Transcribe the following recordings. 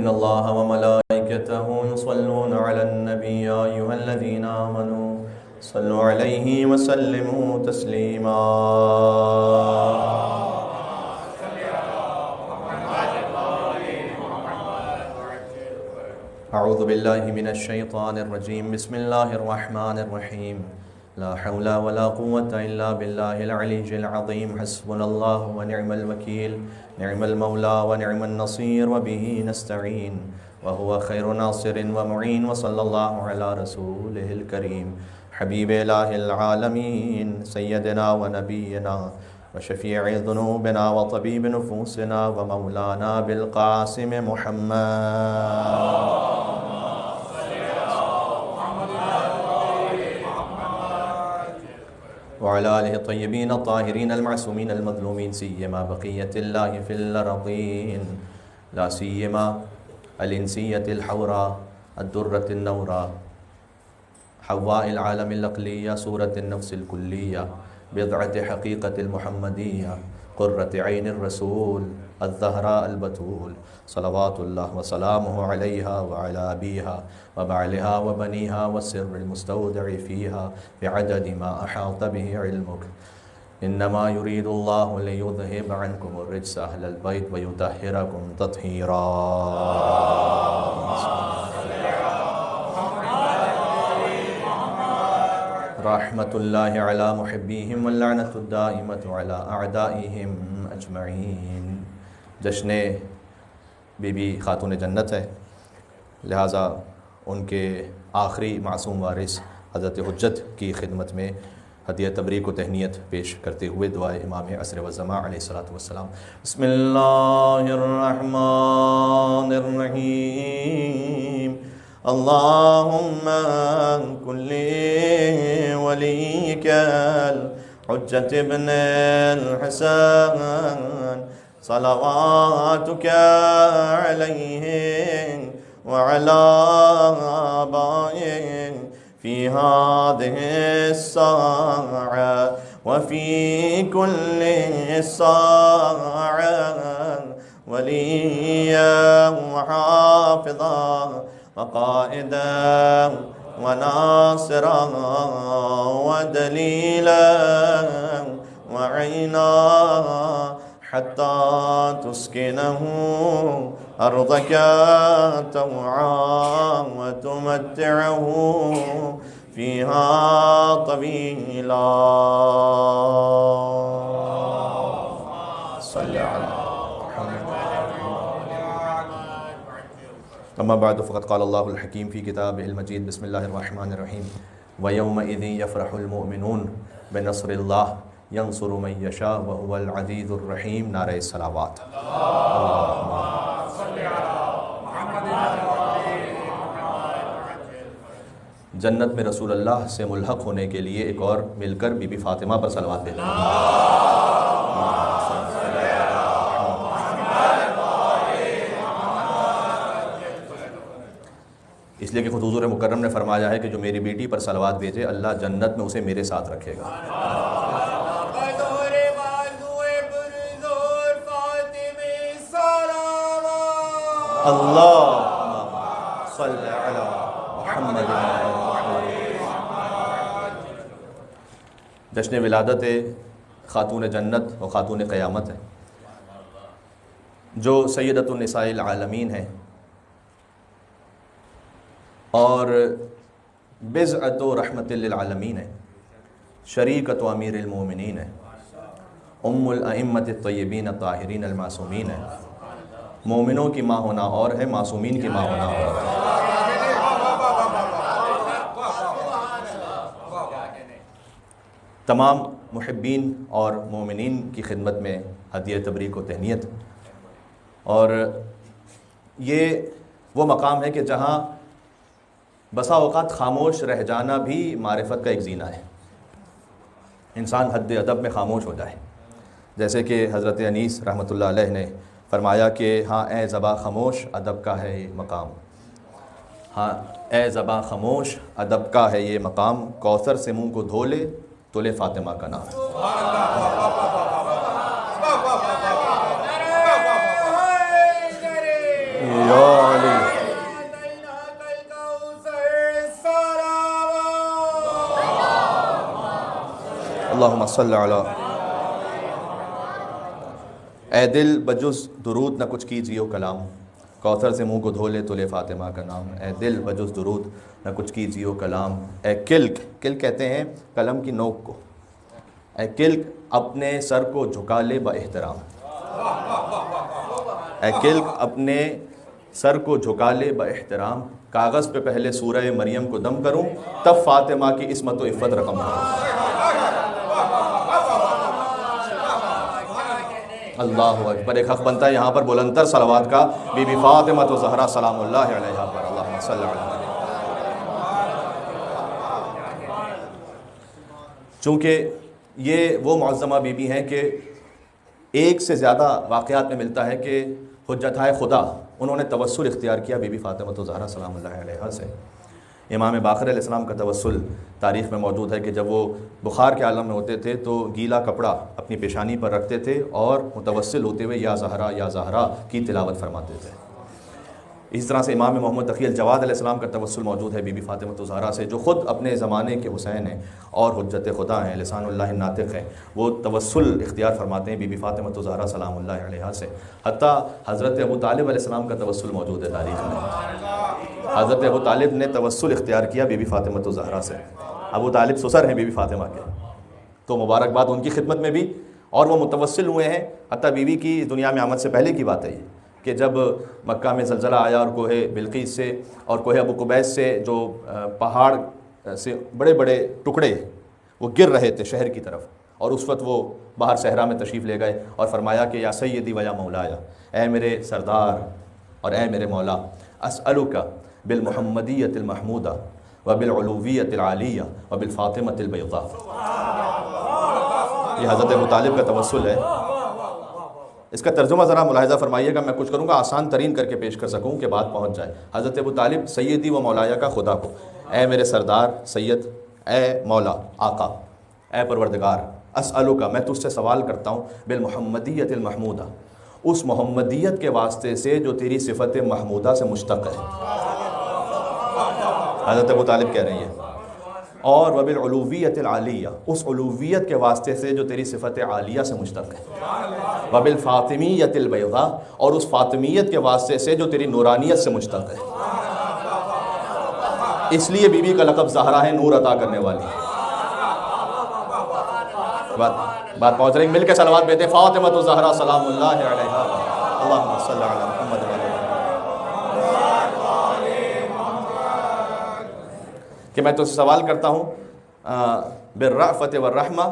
إن الله وملائكته يصلون على النبي يا أيها الذين آمنوا صلوا عليه وسلموا تسليما. أعوذ بالله من الشيطان الرجيم. بسم الله الرحمن الرحيم. لا حول ولا قوة إلا بالله العلي العظيم. حسبنا الله ونعم الوكيل. نعم المولى ونعم النصير وبه نستعين وهو خير ناصر ومعين. وصلى الله على رسوله الكريم حبيب إله العالمين سيدنا ونبينا وشفيع ذنوبنا وطبيب نفوسنا ومولانا بالقاسم محمد وعلى آله الطيبين الطاهرين المعصومين المظلومين سيما بقية الله في الأرضين لا سيما الإنسية الحوراء الدرة النوراء حواء العالم الأقلية سورة النفس الكلية بضعة حقيقة المحمدية قرة عين الرسول الزهراء البتول صلوات الله وسلامه عليها وعلى أبيها وبعلها وبنيها والسر المستودع فيها بعدد ما أحاط به علمك. إنما يريد الله ليذهب عنكم الرجس أهل البيت ويطهركم تطهيرا. رحمة الله على محبيهم واللعنة الدائمة على أعدائهم أجمعين. جشن بی بی خاتون جنت ہے، لہٰذا ان کے آخری معصوم وارث حضرت حجت کی خدمت میں ہدیہ تبریک و تہنیت پیش کرتے ہوئے دعائے امام عصر والزمان علیہ الصلوۃ والسلام. بسم اللہ الرحمن الرحیم. اللہم کن لی ولیک الحجت ابن الحسن صلواتك عليه وعلى آبائه في هذه الساعة وفي كل ساعة وليا وحافظا وقائدا وناصرا ودليلا وعينا حتى تسكنه أرضك طوعا وتمتعه فيها طويلا. صل على محمد. أما بعد فقد قال الله الحكيم في كتابه المجيد. بسم الله الرحمن الرحيم. ويومئذ يفرح المؤمنون بنصر الله ينصر من يشاء وهو العزيز الرحيم. نعرہ صلوات. جنت میں رسول اللہ سے ملحق ہونے کے لیے ایک اور مل کر بی بی فاطمہ پر صلوات دے دیں. اس لیے کہ خود حضور مکرم نے فرمایا ہے کہ جو میری بیٹی پر صلوات بھیجے اللہ جنت میں اسے میرے ساتھ رکھے گا. اللہم صل علی محمد. جشن ولادت خاتون جنت و خاتون قیامت ہے جو سیدۃ النساء العالمین ہے اور بضعۃ رحمت للعالمین ہے، شریکۃ امیر المومنین ہے، ام الائمۃ الطیبین الطاہرین المعصومین ہے. مومنوں کی ماں ہونا اور ہے، معصومین کی ماں ہونا اور ہے. تمام محبین اور مومنین کی خدمت میں ہدیہ تبریک و تہنیت. اور یہ وہ مقام ہے کہ جہاں بسا اوقات خاموش رہ جانا بھی معرفت کا ایک زینہ ہے. انسان حد ادب میں خاموش ہو جائے، جیسے کہ حضرت انیس رحمۃ اللہ علیہ نے فرمایا کہ ہاں اے زباں خاموش ادب کا ہے یہ مقام. ہاں اے زباں خاموش ادب کا ہے یہ مقام، کوثر سے منہ کو دھو لے تو لے فاطمہ کا نام. یا علی اللہم صلی علی۔ اے دل بجز درود نہ کچھ کیجیو کلام، کوثر سے منہ کو دھو لے تو لے فاطمہ کا نام۔ اے دل بجز درود نہ کچھ کیجیو کلام، اے کلک، کلک کہتے ہیں قلم کی نوک کو، اے کلک اپنے سر کو جھکا لے با احترام، اے کلک اپنے سر کو جھکا لے با احترام، کاغذ پہ پہلے سورہ مریم کو دم کروں، تب فاطمہ کی عصمت و عفت رقم کروں۔ اللہ اکبر۔ ایک حق بنتا ہے یہاں پر بلندتر صلوات کا، بی بی فاطمہ زہرا سلام اللہ علیہا پر، اللہم صلی علیہ۔ چونکہ یہ وہ معظمہ بی بی ہیں کہ ایک سے زیادہ واقعات میں ملتا ہے کہ حجتائے خدا انہوں نے توسل اختیار کیا بی بی فاطمہ زہرا سلام اللہ علیہا سے۔ امام باقر علیہ السلام کا توسل تاریخ میں موجود ہے کہ جب وہ بخار کے عالم میں ہوتے تھے تو گیلا کپڑا اپنی پیشانی پر رکھتے تھے اور متوسل ہوتے ہوئے یا زہرا کی تلاوت فرماتے تھے۔ اس طرح سے امام محمد تقی الجواد علیہ السلام کا توسل موجود ہے بی بی فاطمہ زہرا سے، جو خود اپنے زمانے کے حسین ہیں اور حجت خدا ہیں، لسان اللہ ناطق ہیں، وہ توسل اختیار فرماتے ہیں بی بی فاطمہ زہرا سلام اللہ علیہا سے۔ حتیٰ حضرت ابو طالب علیہ السلام کا توسل موجود ہے تاریخ میں، حضرت ابو طالب نے توسل اختیار کیا بی بی فاطمہ زہرا سے۔ ابو طالب سسر ہیں بی بی فاطمہ کے، تو مبارکباد ان کی خدمت میں بھی، اور وہ متوسل ہوئے ہیں۔ حتیٰ بی بی کی دنیا میں آمد سے پہلے کی بات ہے یہ کہ جب مکہ میں زلزلہ آیا اور کوہ بلقیس سے اور کوہ ابو قبیس سے جو پہاڑ سے بڑے بڑے ٹکڑے وہ گر رہے تھے شہر کی طرف، اور اس وقت وہ باہر صحرا میں تشریف لے گئے اور فرمایا کہ یا سیدی و یا مولایا، اے میرے سردار اور اے میرے مولا، اسألک بالمحمدیت المحمودہ وبالعلویت العالیہ وبالفاطمۃ البیضاء۔ یہ حضرت ابو طالب کا توسل ہے۔ اس کا ترجمہ ذرا ملاحظہ فرمائیے گا، میں کچھ کروں گا آسان ترین کر کے پیش کر سکوں کہ بات پہنچ جائے۔ حضرت ابو طالب سیدی و مولایا کا خدا کو، اے میرے سردار سید، اے مولا آقا، اے پروردگار، اسألک میں تجھ سے سوال کرتا ہوں، بالمحمدیت المحمودہ، اس محمدیت کے واسطے سے جو تیری صفت محمودہ سے مشتق ہے۔ حضرت ابو طالب کہہ رہی ہیں، اور وبالعلویت العالیہ، اس علویت کے واسطے سے جو تیری صفت عالیہ سے مشتق ہے، وبالفاطمیت البیضاء، اور اس فاطمیت کے واسطے سے جو تیری نورانیت سے مشتق ہے۔ اس لیے بی بی کا لقب زہرا ہے، نور عطا کرنے والی۔ بات پہنچ رہی، مل کے صلوات بیتے فاطمہ زہرا سلام اللہ علیہا، اللہم صلی علی محمد وعلی۔ کہ میں تو سوال کرتا ہوں بالرأفت والرحمہ،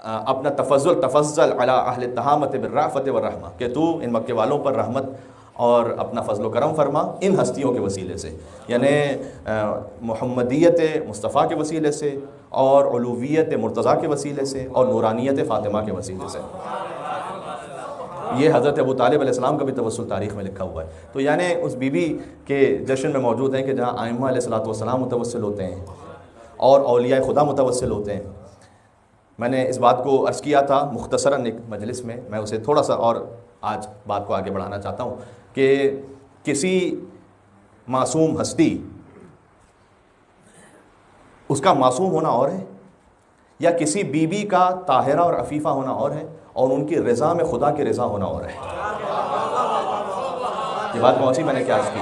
اپنا تفضل علی اہل التہامت بالرأفت والرحمہ، کہ تو ان مکے والوں پر رحمت اور اپنا فضل و کرم فرما ان ہستیوں کے وسیلے سے، یعنی محمدیت مصطفیٰ کے وسیلے سے، اور علویت مرتضیٰ کے وسیلے سے، اور نورانیت فاطمہ کے وسیلے سے۔ یہ حضرت ابو طالب علیہ السلام کا بھی توسل تاریخ میں لکھا ہوا ہے۔ تو یعنی اس بی بی کے جشن میں موجود ہیں کہ جہاں ائمہ علیہ السلام متوسل ہوتے ہیں اور اولیاء خدا متوسل ہوتے ہیں۔ میں نے اس بات کو عرض کیا تھا مختصراً ایک مجلس میں، میں اسے تھوڑا سا اور آج بات کو آگے بڑھانا چاہتا ہوں کہ کسی معصوم ہستی، اس کا معصوم ہونا اور ہے، یا کسی بی بی کا طاہرہ اور عفیفہ ہونا اور ہے، اور ان کی رضا میں خدا کی رضا ہونا اور ہے۔ یہ بات پہنچی میں نے کیا عرض کی؟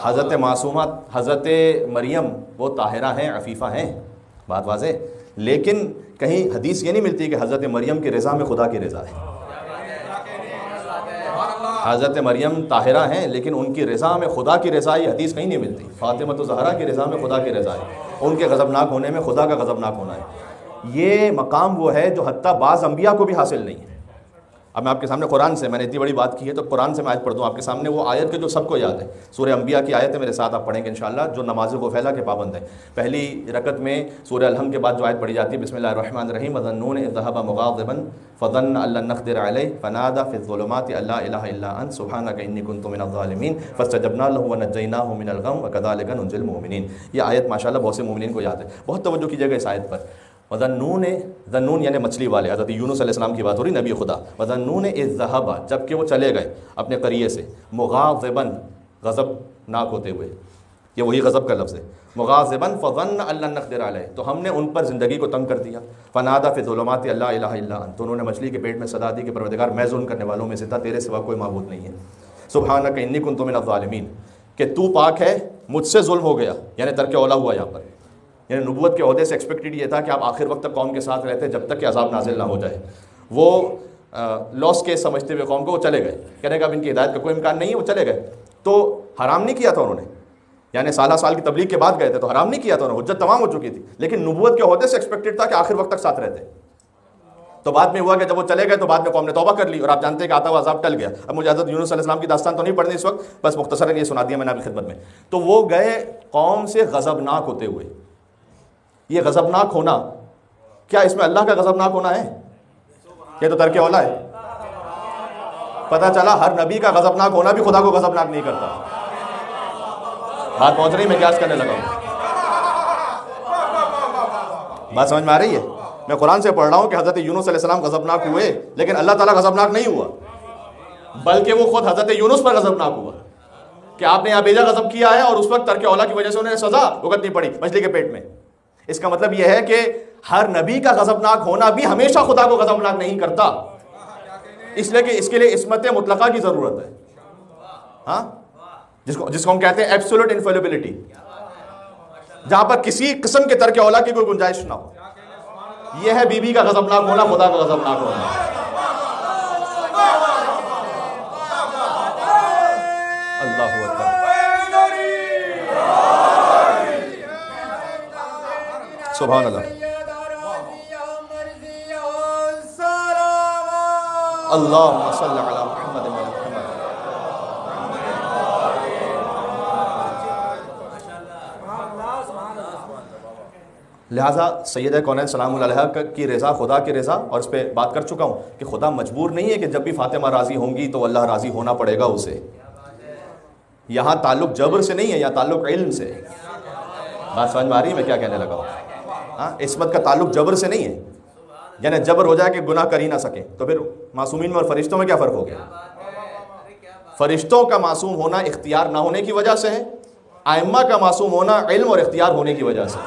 حضرت معصومہ حضرت مریم وہ طاہرہ ہیں، عفیفہ ہیں، بات واضح، لیکن کہیں حدیث یہ نہیں ملتی کہ حضرت مریم کی رضا میں خدا کی رضا ہے۔ حضرت مریم طاہرہ ہیں لیکن ان کی رضا میں خدا کی رضا، یہ حدیث کہیں نہیں ملتی۔ فاطمہ زہرا کی رضا میں خدا کی رضا ہے، ان کے غضبناک ہونے میں خدا کا غضبناک ہونا ہے۔ یہ مقام وہ ہے جو حتیٰ بعض انبیاء کو بھی حاصل نہیں ہے۔ اب میں آپ کے سامنے قرآن سے، میں نے اتنی بڑی بات کی ہے تو قرآن سے میں آیت پڑھ دوں آپ کے سامنے، وہ آیت کے جو سب کو یاد ہے، سورہ انبیاء کی آیت ہے، میرے ساتھ آپ پڑھیں گے انشاءاللہ، جو نماز غفیلہ کے پابند ہیں۔ پہلی رکعت میں سورہ الحمد کے بعد جو آیت پڑھی جاتی ہے، بسم اللہ الرحمن الرحیم، وَظَنُّونِ إِذْ ذَهَبَ مُغَاضِبًا فَظَنَّ أَن لَّن نَّقْدِرَ عَلَيْهِ فَنَادَىٰ فِي الظُّلُمَاتِ أَن لَّا إِلَٰهَ إِلَّا أَنتَ سُبْحَانَكَ إِنِّي كُنتُ مِنَ الظَّالِمِينَ فَاسْتَجَبْنَا لَهُ وَنَجَّيْنَاهُ مِنَ الْغَمِّ وَكَذَٰلِكَ نُنجِي الْمُؤْمِنِينَ۔ یہ آیت ماشاءاللہ بہت سے مومنین کو یاد ہے۔ بہت توجہ کیجیے گا اس آیت پر۔ ذنون یعنی مچھلی والے، حضرت یونس علیہ السلام کی بات ہو رہی، نبی خدا. وَذَنُّونِ إِذْ ذَهَبَ جب کہ وہ چلے گئے اپنے قریے سے، مغاضباً غضب ناک ہوتے ہوئے، یہ وہی غضب کا لفظ ہے، مغاضباً فَظَنَّ أَن لَّن نَّقْدِرَ عَلَيْهِ تو ہم نے ان پر زندگی کو تنگ کر دیا. فَنَادَىٰ فِي الظُّلُمَاتِ أَن لَّا إِلَٰهَ إِلَّا أَنتَ تو انہوں نے مچھلی کے پیٹ میں صدا دی کہ پروردگار میں ظلم کرنے والوں میں سے تھا، تیرے سوا کوئی معبود نہیں ہے. سبحانک انی کنت من الظالمین کہ تو پاک ہے، مجھ سے ظلم ہو گیا، یعنی ترک اولا ہوا یہاں پر. یعنی نبوت کے عہدے سے ایکسپیکٹڈ یہ تھا کہ آپ آخر وقت تک قوم کے ساتھ رہتے جب تک کہ عذاب نازل نہ ہو جائے. وہ لاس کیس سمجھتے ہوئے قوم کو وہ چلے گئے، کہنے کا اب ان کی ہدایت کا کوئی امکان نہیں ہے، وہ چلے گئے. تو حرام نہیں کیا تھا انہوں نے، یعنی سالہ سال کی تبلیغ کے بعد گئے تھے تو حرام نہیں کیا تھا انہوں نے، حجت تمام ہو چکی تھی، لیکن نبوت کے عہدے سے ایکسپیکٹڈ تھا کہ آخر وقت تک ساتھ رہتے. تو بعد میں ہوا کہ جب وہ چلے گئے تو بعد میں قوم نے توبہ کر لی، اور آپ جانتے ہیں کہ آتا ہوا عذاب ٹل گیا. اب مجھے حضرت یونس علیہ السلام کی داستان تو نہیں پڑھنی اس وقت، بس مختصراً یہ سنا دیا میں نے آپ کی خدمت میں. تو وہ گئے قوم سے غضبناک ہوتے ہوئے. یہ غضبناک ہونا، کیا اس میں اللہ کا غضبناک ہونا ہے؟ یہ تو ترک اولا ہے. پتہ چلا ہر نبی کا غضبناک ہونا بھی خدا کو غضبناک نہیں کرتا. بات پہنچ رہی، میں قیاس کرنے لگا ہوں. بات سمجھ میں آ رہی ہے؟ میں قرآن سے پڑھ رہا ہوں کہ حضرت یونس علیہ السلام غضبناک ہوئے، لیکن اللہ تعالیٰ غضبناک نہیں ہوا، بلکہ وہ خود حضرت یونس پر غضبناک ہوا کہ آپ نے یہاں بیجا غضب کیا ہے، اور اس وقت ترک اولا کی وجہ سے انہیں سزا بھگتنی پڑی مچھلی کے پیٹ میں. اس کا مطلب یہ ہے کہ ہر نبی کا غضبناک ہونا بھی ہمیشہ خدا کو غضبناک نہیں کرتا، اس لیے کہ اس کے لیے عصمت مطلقہ کی ضرورت ہے. ہاں، جس کو ہم کہتے ہیں ایبسولوٹ انفیلیبلٹی، جہاں پر کسی قسم کے ترک اولا کی کوئی گنجائش نہ ہو. یہ ہے بی بی کا غضبناک ہونا، خدا کا غضبناک ہونا. اللہ اکبر. سبحان اللہ. اللہم صلی علی محمد و محمد. لہٰذا سیدہ کونین سلام اللہ علیہ کی رضا خدا کی رضا، اور اس پہ بات کر چکا ہوں کہ خدا مجبور نہیں ہے کہ جب بھی فاطمہ راضی ہوں گی تو اللہ راضی ہونا پڑے گا اسے. یہاں تعلق جبر سے نہیں ہے، یہاں تعلق علم سے. بات سمجھ میں آ رہی ہے میں کیا کہنے لگا ہوں؟ ہاں، عصمت کا تعلق جبر سے نہیں ہے. یعنی جبر ہو جائے کہ گناہ کر ہی نہ سکیں تو پھر معصومین میں اور فرشتوں میں کیا فرق ہو گیا؟ فرشتوں کا معصوم ہونا اختیار نہ ہونے کی وجہ سے ہے، ائمہ کا معصوم ہونا علم اور اختیار ہونے کی وجہ سے.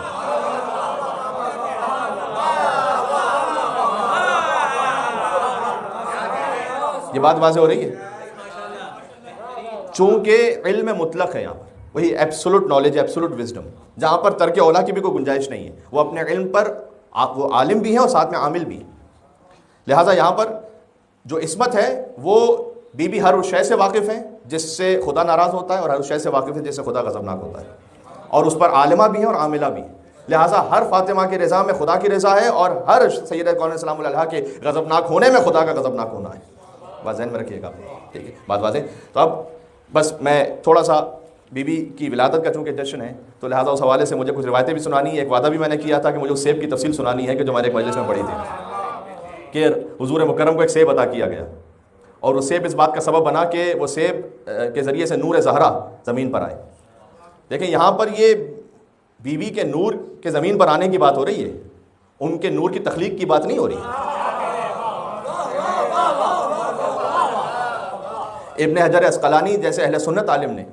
یہ بات واضح ہو رہی ہے؟ چونکہ علم مطلق ہے یہاں پر، وہی ایبسولوٹ نالج، ایبسولوٹ وزڈم، جہاں پر ترک اولا کی بھی کوئی گنجائش نہیں ہے. وہ اپنے علم پر وہ عالم بھی ہیں اور ساتھ میں عامل بھی ہیں. لہٰذا یہاں پر جو عصمت ہے وہ بی بی ہر اس شے سے واقف ہیں جس سے خدا ناراض ہوتا ہے، اور ہر اس شے سے واقف ہے جس سے خدا غضبناک ہوتا ہے، اور اس پر عالمہ بھی ہیں اور عاملہ بھی ہیں. لہٰذا ہر فاطمہ کی رضا میں خدا کی رضا ہے، اور ہر سیدہ کونین سلام اللہ علیہ کے غضبناک ہونے میں خدا کا غضبناک ہونا ہے. بات ذہن میں رکھیے گا، ٹھیک ہے؟ بات واضح. تو اب بس میں تھوڑا سا بی بی کی ولادت کا چونکہ جشن ہے تو لہٰذا اس حوالے سے مجھے کچھ روایتیں بھی سنانی ہے. ایک وعدہ بھی میں نے کیا تھا کہ مجھے اس سیب کی تفصیل سنانی ہے کہ جو ہمارے ایک مجلس میں پڑھی تھی کہ حضور مکرم کو ایک سیب عطا کیا گیا، اور وہ سیب اس بات کا سبب بنا کہ وہ سیب کے ذریعے سے نور زہرا زمین پر آئے. دیکھیں یہاں پر یہ بی بی کے نور کے زمین پر آنے کی بات ہو رہی ہے، ان کے نور کی تخلیق کی بات نہیں ہو رہی. ابن حجر عسقلانی جیسے اہل سنت عالم نے،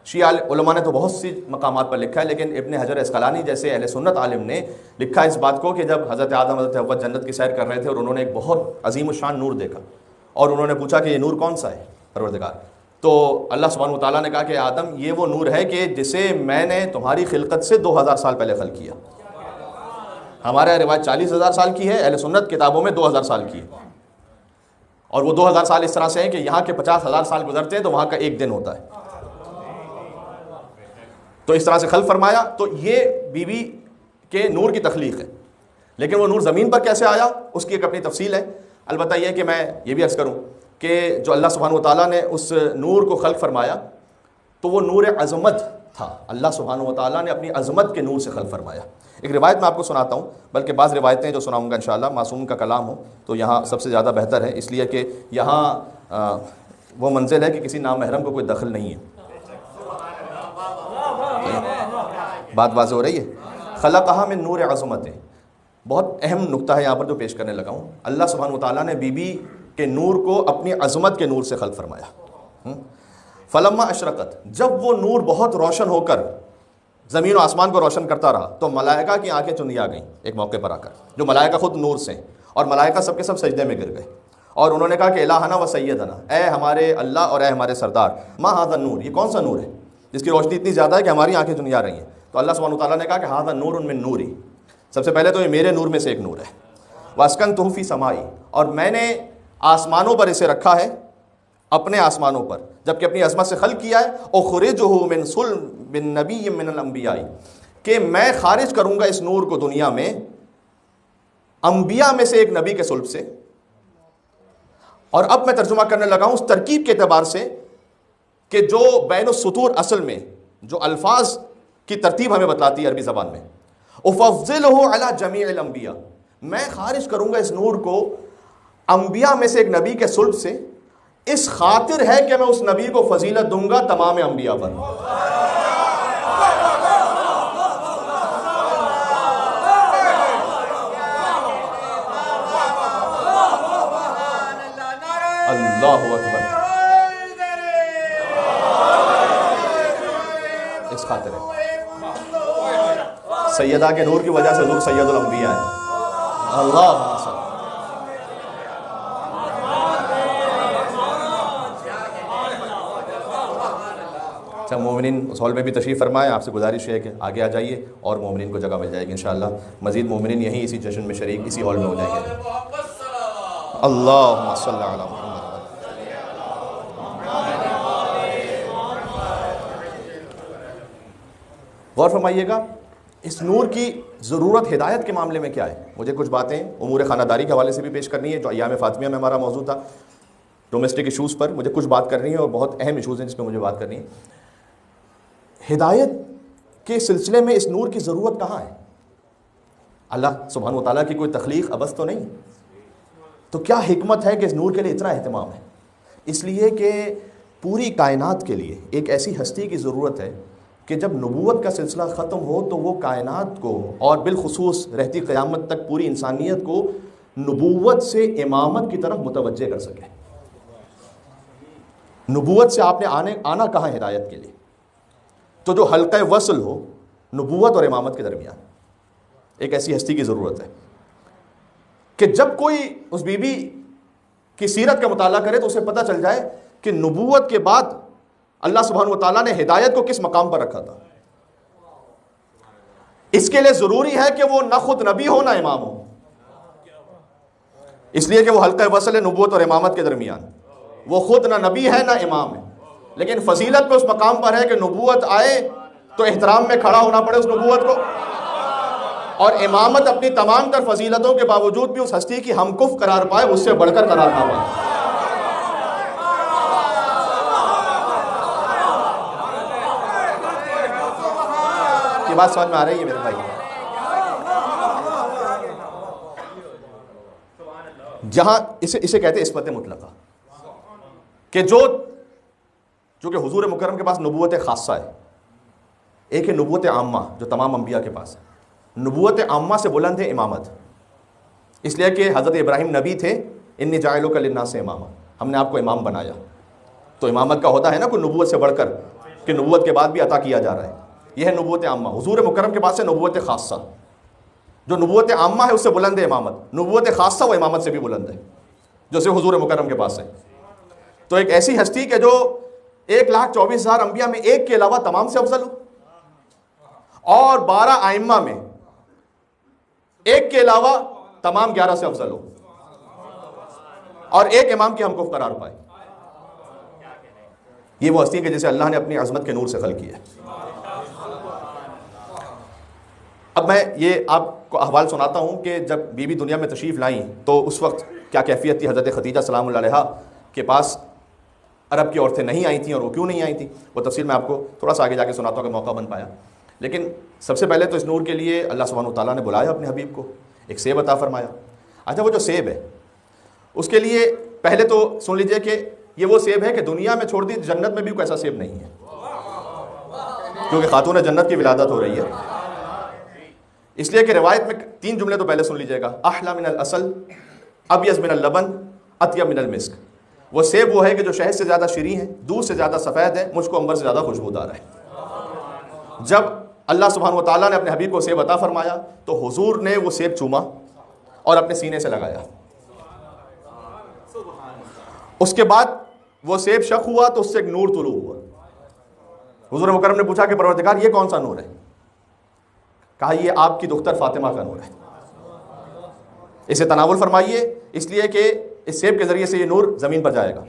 شیعہ علماء نے تو بہت سی مقامات پر لکھا ہے، لیکن ابن حجر عسقلانی جیسے اہل سنت عالم نے لکھا اس بات کو کہ جب حضرت آدم حضرت حوا جنت کی سیر کر رہے تھے اور انہوں نے ایک بہت عظیم الشان نور دیکھا، اور انہوں نے پوچھا کہ یہ نور کون سا ہے پروردگار؟ تو اللہ سبحانہ و تعالیٰ نے کہا کہ آدم یہ وہ نور ہے کہ جسے میں نے تمہاری خلقت سے 2000 سال پہلے خلق کیا. ہمارے روایت 40,000 سال کی ہے، اہل سنت کتابوں میں 2000 سال کی ہے، اور وہ 2000 سال اس طرح سے ہیں کہ یہاں کے 50,000 سال گزرتے ہیں تو وہاں کا ایک دن ہوتا ہے. تو اس طرح سے خلق فرمایا. تو یہ بی بی کے نور کی تخلیق ہے، لیکن وہ نور زمین پر کیسے آیا اس کی ایک اپنی تفصیل ہے. البتہ یہ کہ میں یہ بھی عرض کروں کہ جو اللہ سبحانہ و تعالیٰ نے اس نور کو خلق فرمایا تو وہ نور عظمت تھا. اللہ سبحانہ و تعالیٰ نے اپنی عظمت کے نور سے خلق فرمایا. ایک روایت میں آپ کو سناتا ہوں، بلکہ بعض روایتیں جو سناؤں گا انشاءاللہ معصوم کا کلام ہو تو یہاں سب سے زیادہ بہتر ہے، اس لیے کہ یہاں وہ منزل ہے کہ کسی نامحرم کو کوئی دخل نہیں ہے. بات واضح ہو رہی ہے؟ خلقہا من نور عظمت، بہت اہم نقطہ ہے یہاں پر جو پیش کرنے لگا ہوں. اللہ سبحانہ و تعالیٰ نے بی بی کے نور کو اپنی عظمت کے نور سے خلق فرمایا. فلما اشرقت، جب وہ نور بہت روشن ہو کر زمین و آسمان کو روشن کرتا رہا تو ملائکہ کی آنکھیں چندی آ گئیں ایک موقع پر آ کر، جو ملائکہ خود نور سے ہیں، اور ملائکہ سب کے سب سجدے میں گر گئے اور انہوں نے کہا کہ الہنا و سیدنا، اے ہمارے اللہ اور اے ہمارے سردار، ما ھذا النور، یہ کون سا نور ہے جس کی روشنی اتنی زیادہ ہے کہ ہماری آنکھیں چندی آ رہی ہیں. تو اللہ سبحانہ وتعالیٰ نے کہا کہ ھذا نور من نوری، سب سے پہلے تو یہ میرے نور میں سے ایک نور ہے. واسکنتہ فی سمائی، اور میں نے آسمانوں پر اسے رکھا ہے، اپنے آسمانوں پر، جبکہ اپنی عظمت سے خلق کیا ہے. اخرجہ من صلب نبی من الانبیاء، کہ میں خارج کروں گا اس نور کو دنیا میں انبیاء میں سے ایک نبی کے صلب سے. اور اب میں ترجمہ کرنے لگا ہوں اس ترکیب کے اعتبار سے کہ جو بین السطور اصل میں جو الفاظ کی ترتیب ہمیں بتلاتی ہے عربی زبان میں، افضلہ علی جمیع الانبیاء، میں خارج کروں گا اس نور کو انبیاء میں سے ایک نبی کے صلب سے، اس خاطر ہے کہ میں اس نبی کو فضیلت دوں گا تمام انبیاء پر. اللہ اکبر، اس خاطر ہے سیدہ کے نور کی وجہ سے حضور سید الانبیاء ہے. اللہ اچھا، مومنین اس ہال میں بھی تشریف فرمائیں. آپ سے گزارش ہے کہ آگے آ جائیے اور مومنین کو جگہ مل جائے گی انشاءاللہ. مزید مومنین یہیں اسی جشن میں شریک اسی ہال میں ہو جائیں گے. اللہم صلی علی محمد. غور فرمائیے گا اس نور کی ضرورت ہدایت کے معاملے میں کیا ہے. مجھے کچھ باتیں امور خانہ داری کے حوالے سے بھی پیش کرنی ہے جو ایام فاطمیہ میں ہمارا موضوع تھا. ڈومیسٹک ایشوز پر مجھے کچھ بات کرنی ہے اور بہت اہم ایشوز ہیں جس پہ مجھے بات کرنی ہے. ہدایت کے سلسلے میں اس نور کی ضرورت کہاں ہے؟ اللہ سبحانہ و تعالیٰ کی کوئی تخلیق عبث تو نہیں، تو کیا حکمت ہے کہ اس نور کے لیے اتنا اہتمام ہے؟ اس لیے کہ پوری کائنات کے لیے ایک ایسی ہستی کی ضرورت ہے کہ جب نبوت کا سلسلہ ختم ہو تو وہ کائنات کو اور بالخصوص رہتی قیامت تک پوری انسانیت کو نبوت سے امامت کی طرف متوجہ کر سکے. نبوت سے آپ نے آنا کہاں ہدایت کے لیے؟ تو جو حلقہ وصل ہو نبوت اور امامت کے درمیان، ایک ایسی ہستی کی ضرورت ہے کہ جب کوئی اس بی بی کی سیرت کا مطالعہ کرے تو اسے پتہ چل جائے کہ نبوت کے بعد اللہ سبحانہ و تعالیٰ نے ہدایت کو کس مقام پر رکھا تھا. اس کے لیے ضروری ہے کہ وہ نہ خود نبی ہو نہ امام ہو، اس لیے کہ وہ حلقہ وصل ہے نبوت اور امامت کے درمیان. وہ خود نہ نبی ہے نہ امام ہے، لیکن فضیلت پہ اس مقام پر ہے کہ نبوت آئے تو احترام میں کھڑا ہونا پڑے اس نبوت کو، اور امامت اپنی تمام تر فضیلتوں کے باوجود بھی اس ہستی کی ہم کف قرار پائے، اس سے بڑھ کر قرار نہ پائے. یہ بات سمجھ میں آ رہی ہے میرے بھائی؟ جہاں اسے کہتے ہیں عصمت مطلقہ، کہ جو کہ حضور مکرم کے پاس نبوت خاصہ ہے. ایک ہے نبوت عامہ جو تمام انبیاء کے پاس ہے. نبوت عامہ سے بلند ہے امامت، اس لیے کہ حضرت ابراہیم نبی تھے، انی جاعلک للناس اماما، ہم نے آپ کو امام بنایا. تو امامت کا ہوتا ہے نا کوئی نبوت سے بڑھ کر کہ نبوت کے بعد بھی عطا کیا جا رہا ہے. یہ ہے نبوت عامہ. حضور مکرم کے پاس ہے نبوت خاصہ. جو نبوت عامہ ہے اس سے بلند ہے امامت. نبوت خاصہ وہ امامت سے بھی بلند ہے جو صرف حضور مکرم کے پاس ہے. تو ایک ایسی ہستی کہ جو 1,24,000 انبیاء میں ایک کے علاوہ تمام سے افضل ہو، اور 12 ائمہ میں ایک کے علاوہ تمام 11 سے افضل ہو، اور ایک امام کی ہم کو قرار پائے. یہ وہ ہستی ہے کہ جسے اللہ نے اپنی عظمت کے نور سے خلق کیا ہے. اب میں یہ آپ کو احوال سناتا ہوں کہ جب بی بی دنیا میں تشریف لائیں تو اس وقت کیا کیفیت تھی. حضرت خدیجہ سلام اللہ علیہا کے پاس عرب کی عورتیں نہیں آئی تھیں، اور وہ کیوں نہیں آئی تھیں وہ تفصیل میں آپ کو تھوڑا سا آگے جا کے سناتا ہوں کہ موقع بن پایا. لیکن سب سے پہلے تو اس نور کے لیے اللہ سبحانہ وتعالیٰ نے بلایا اپنے حبیب کو، ایک سیب عطا فرمایا. اچھا، وہ جو سیب ہے اس کے لیے پہلے تو سن لیجئے کہ یہ وہ سیب ہے کہ دنیا میں چھوڑ دی جنت میں بھی کوئی ایسا سیب نہیں ہے، کیونکہ خاتون جنت کی ولادت ہو رہی ہے. اس لیے کہ روایت میں 3 جملے تو پہلے سن لیجئے گا، احلی من الاصل، ابیض من اللبن، اطیب من المسک. وہ سیب وہ ہے کہ جو شہد سے زیادہ شیریں ہے، دودھ سے زیادہ سفید ہے، مجھ کو عنبر سے زیادہ خوشبودار ہے. جب اللہ سبحانہ و تعالیٰ نے اپنے حبیب کو سیب عطا فرمایا تو حضور نے وہ سیب چوما اور اپنے سینے سے لگایا. اس کے بعد وہ سیب شق ہوا تو اس سے ایک نور طلوع ہوا. حضور مکرم نے پوچھا کہ پروردگار یہ کون سا نور ہے؟ کہا یہ آپ کی دختر فاطمہ کا نور ہے، اسے تناول فرمائیے، اس لیے کہ اس سیب کے ذریعے سے یہ نور زمین پر جائے گا.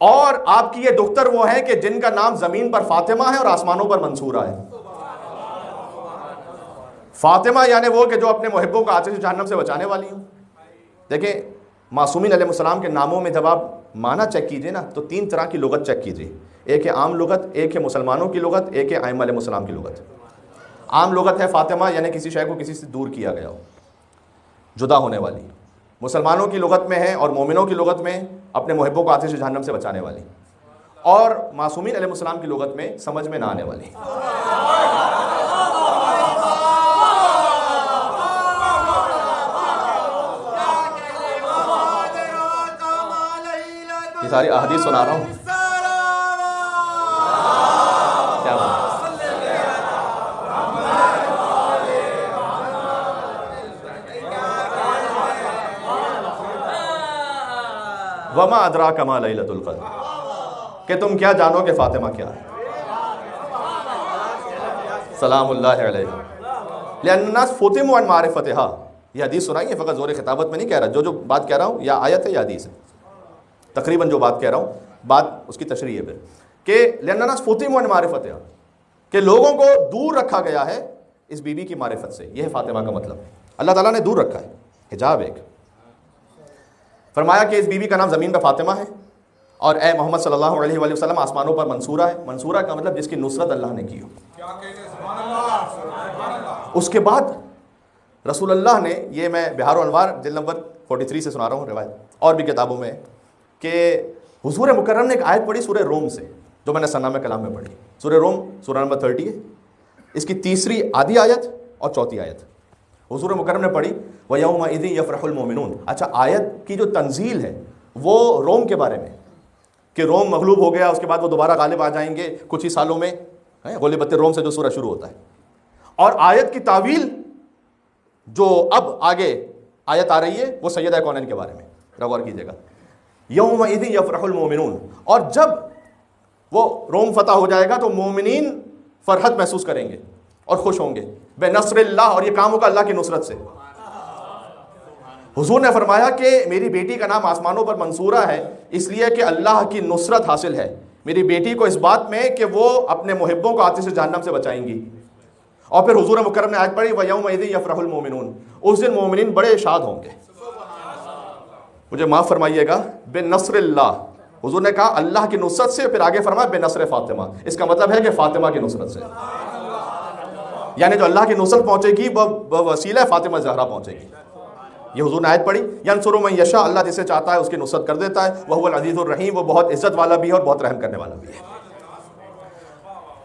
اور آپ کی یہ دختر وہ ہے کہ جن کا نام زمین پر فاطمہ ہے اور آسمانوں پر منصورہ ہے. فاطمہ یعنی وہ کہ جو اپنے محبوں کو آتش جہنم سے بچانے والی ہوں. دیکھیں معصومین علیہ السلام کے ناموں میں جب آپ معنی چیک کیجئے نا تو 3 طرح کی لغت چیک کیجئے. ایک ہے عام لغت، ایک ہے مسلمانوں کی لغت، ایک ہے ائمہ علیہ السلام کی لغت. عام لغت ہے فاطمہ یعنی کسی شے کو کسی سے دور کیا گیا ہو، جدا ہونے والی. مسلمانوں کی لغت میں ہے اور مومنوں کی لغت میں اپنے محبوں کو آتش جہنم سے بچانے والی. اور معصومین علیہ السلام کی لغت میں سمجھ میں نہ آنے والی. یہ ساری احادیث سنا رہا ہوں. کیا بات؟ وما ادراک ما لیلۃ القدر، کہ تم کیا جانو کہ فاطمہ کیا ہے. سلام اللہ علیہ لأن الناس فتموا عن معرفتها. یہ حدیث سنائی ہے، فقط زور خطابت میں نہیں کہہ رہا. جو بات کہہ رہا ہوں یا آیت ہے یا حدیث ہے، تقریباً جو بات کہہ رہا ہوں بات اس کی تشریح ہے پھر کہ لأن الناس فتموا عن معرفتها، کہ لوگوں کو دور رکھا گیا ہے اس بی بی کی معرفت سے. یہ ہے فاطمہ کا مطلب. اللہ تعالیٰ نے دور رکھا ہے، حجاب ایک. فرمایا کہ اس بی بی کا نام زمین پہ فاطمہ ہے اور اے محمد صلی اللہ علیہ وآلہ وسلم آسمانوں پر منصورہ ہے. منصورہ کا مطلب جس کی نصرت اللہ نے کی ہو. اس کے بعد رسول اللہ نے، یہ میں بہار و انوار جلد نمبر 43 سے سنا رہا ہوں روایت، اور بھی کتابوں میں، کہ حضور مکرم نے ایک آیت پڑھی سورہ روم سے، جو میں نے سنہ میں کلام میں پڑھی. سورہ روم سورہ نمبر 30 ہے، اس کی 3 آدھی آیت اور 4 آیت حضور مکرم نے پڑھی. وَيَوْمَئِذٍ يَفْرَحُ الْمُؤْمِنُونَ. اچھا آیت کی جو تنزیل ہے وہ روم کے بارے میں، کہ روم مغلوب ہو گیا، اس کے بعد وہ دوبارہ غالب آ جائیں گے کچھ ہی سالوں میں، غلبت روم سے جو سورہ شروع ہوتا ہے. اور آیت کی تعویل جو اب آگے آیت آ رہی ہے وہ سیدہ کونین کے بارے میں، غور کیجیے گا. یومئذ یفرح المؤمنون. اور جب وہ روم فتح ہو جائے گا تو مومنین فرحت محسوس کریں گے اور خوش ہوں گے بے نصر اللہ، اور یہ کام ہوگا اللہ کی نصرت سے. حضور نے فرمایا کہ میری بیٹی کا نام آسمانوں پر منصورہ ہے اس لیے کہ اللہ کی نصرت حاصل ہے میری بیٹی کو اس بات میں کہ وہ اپنے محبوں کو آتش جہنم سے بچائیں گی. اور پھر حضور مکرم نے آیت پڑھی وَيَوْمَئِذٍ يَفْرَحُ الْمُؤْمِنُونَ. اس دن مومنین بڑے شاد ہوں گے. مجھے معاف فرمائیے گا، بے نصر اللہ. حضور نے کہا اللہ کی نصرت سے، پھر آگے فرمایا بے نصر فاطمہ. اس کا مطلب ہے کہ فاطمہ کی نصرت سے، یعنی جو اللہ کی نصرت پہنچے گی وہ وسیلہ فاطمہ زہرا پہنچے گی. یہ حضور نے آیت پڑھی. ینصر من یشاء، اللہ جسے چاہتا ہے اس کی نصرت کر دیتا ہے. وہو العزیز الرحیم، وہ بہت عزت والا بھی ہے اور بہت رحم کرنے والا بھی ہے.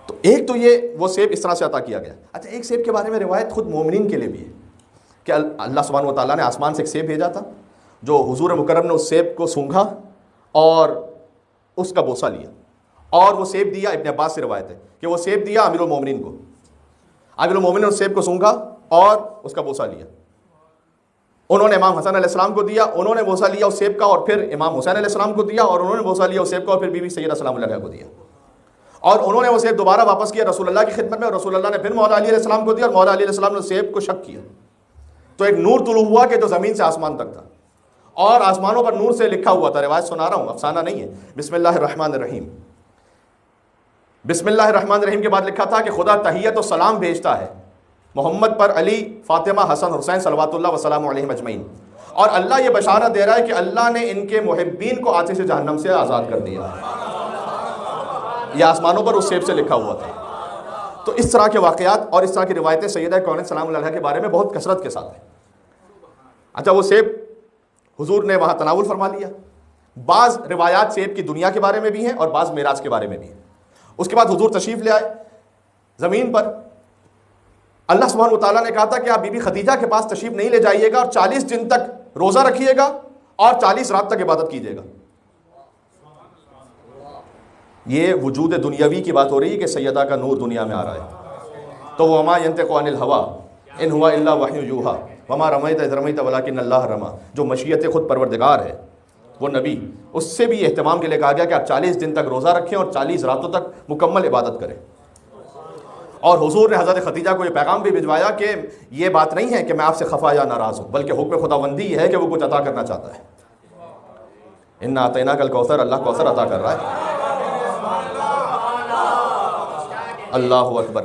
تو ایک تو یہ وہ سیب اس طرح سے عطا کیا گیا. اچھا ایک سیب کے بارے میں روایت خود مومنین کے لیے بھی ہے کہ اللہ سبحانہ و تعالیٰ نے آسمان سے ایک سیب بھیجا تھا، جو حضور مکرم نے اس سیب کو سونگھا اور اس کا بوسہ لیا، اور وہ سیب دیا. ابن عباس سے روایت ہے کہ وہ سیب دیا امیر المومنین کو. امیر المومنین نے اس سیب کو سونگھا اور اس کا بوسہ لیا. انہوں نے امام حسن علیہ السلام کو دیا، انہوں نے بوسہ لیا اس سیب کا، اور پھر امام حسین علیہ السلام کو دیا، اور انہوں نے بوسہ لیا اس سیب کا، اور پھر بی بی سیدہ سلام اللہ علیہا کو دیا. اور انہوں نے وہ سیب دوبارہ واپس کیا رسول اللہ کی خدمت میں، اور رسول اللہ نے پھر مولا علی علیہ السلام کو دیا، اور مولا علی علیہ السلام نے سیب کو شق کیا. تو ایک نور طلوع ہوا کہ جو زمین سے آسمان تک تھا، اور آسمانوں پر نور سے لکھا ہوا تھا. روایت سنا رہا ہوں، افسانہ نہیں ہے. بسم اللہ الرحمن الرحیم. بسم اللہ الرحمن الرحیم کے بعد لکھا تھا کہ خدا تحیت و سلام بھیجتا ہے محمد پر، علی، فاطمہ، حسن، حسین صلوات اللہ وسلام علیہم اجمعین. اور اللہ یہ بشارت دے رہا ہے کہ اللہ نے ان کے محبین کو آتش جہنم سے آزاد کر دیا. یہ آسمانوں پر اس سیب سے لکھا ہوا تھا. تو اس طرح کے واقعات اور اس طرح کی روایتیں سیدہ کونین سلام اللہ علیہا کے بارے میں بہت کثرت کے ساتھ ہیں. اچھا وہ سیب حضور نے وہاں تناول فرما لیا. بعض روایات سیب کی دنیا کے بارے میں بھی ہیں اور بعض معراج کے بارے میں بھی ہیں. اس کے بعد حضور تشریف لے آئے زمین پر. اللہ سبحانہ و تعالیٰ نے کہا تھا کہ آپ بی بی خدیجہ کے پاس تشریف نہیں لے جائیے گا اور 40 دن تک روزہ رکھیے گا اور 40 رات تک عبادت کیجیے گا. یہ وجود دنیاوی کی بات ہو رہی ہے کہ سیدہ کا نور دنیا میں آ رہا ہے. تو وما ينطق عن الهوى ان هو الا وحی یوحى وما رمیت اذ رمیت ولکن اللہ رمی. جو مشیت خود پروردگار ہے وہ نبی، اس سے بھی اہتمام کے لیے کہا گیا کہ آپ 40 دن تک روزہ رکھیں اور 40 راتوں تک مکمل عبادت کریں. اور حضور نے حضرت خدیجہ کو یہ پیغام بھی بھجوایا کہ یہ بات نہیں ہے کہ میں آپ سے خفا یا ناراض ہوں، بلکہ حکم خداوندی یہ ہے کہ وہ کچھ عطا کرنا چاہتا ہے. انا اعطیناک الکوثر، اللہ کوثر عطا کر رہا ہے. اللہ اکبر.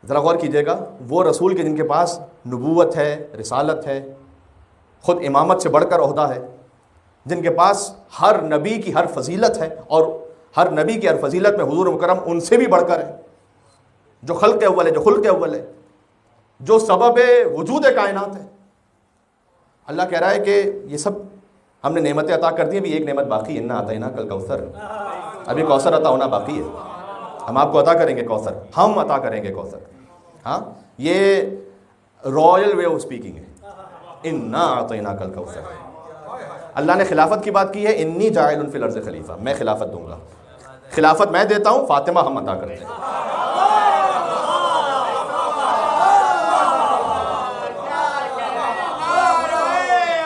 ذرا غور کیجئے گا، وہ رسول کے جن کے پاس نبوت ہے، رسالت ہے، خود امامت سے بڑھ کر عہدہ ہے، جن کے پاس ہر نبی کی ہر فضیلت ہے، اور ہر نبی کی ہر فضیلت میں حضور مکرم ان سے بھی بڑھ کر ہے، جو خلق اول ہے، جو خلق اول ہے، جو سبب وجود کائنات ہے. اللہ کہہ رہا ہے کہ یہ سب ہم نے نعمتیں عطا کر دی، ابھی ایک نعمت باقی ہے. انا اعطیناک الکوثر، ابھی کوثر عطا ہونا باقی ہے. ہم آپ کو عطا کریں گے کوثر، ہم عطا کریں گے کوثر. ہاں، یہ رائل وے آف سپیکنگ ہے. انا اعطیناک الکوثر. اللہ نے خلافت کی بات کی ہے، انی جاعل فی الارض خلیفہ، میں خلافت دوں گا. خلافت میں دیتا ہوں، فاطمہ ہم عطا کرتے ہیں.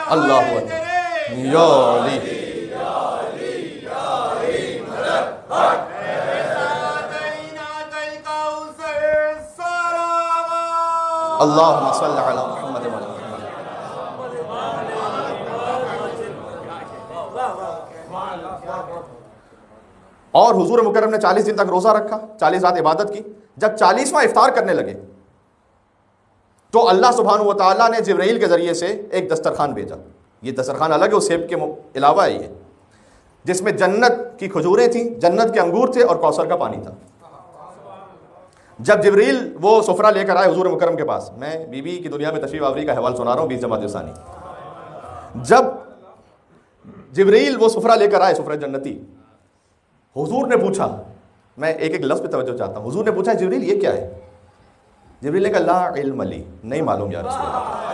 اللہ اکبر. یا علی. اللہم صلی علی محمد وعلی محمد. اور حضور مکرم نے 40 دن تک روزہ رکھا، 40 رات عبادت کی. جب 40واں افطار کرنے لگے تو اللہ سبحانہ و تعالیٰ نے جبرائیل کے ذریعے سے ایک دسترخوان بھیجا. یہ دسترخوان الگ ہے، وہ سیب کے علاوہ ہے یہ، جس میں جنت کی کھجوریں تھیں، جنت کے انگور تھے اور کوثر کا پانی تھا. جب جبرائیل وہ سفرہ لے کر آئے حضور مکرم کے پاس، میں بی بی کی دنیا میں تشریف آوری کا حوال سنا رہا ہوں 20 جمادی ثانی. جب جبرائیل وہ سفرہ لے کر آئے، سفرہ جنتی، حضور نے پوچھا، میں ایک ایک لفظ پہ توجہ چاہتا ہوں. حضور نے پوچھا جبرائیل یہ کیا ہے؟ جبرائیل نے کہا لا علم لی، نہیں معلوم یا رسول اللہ.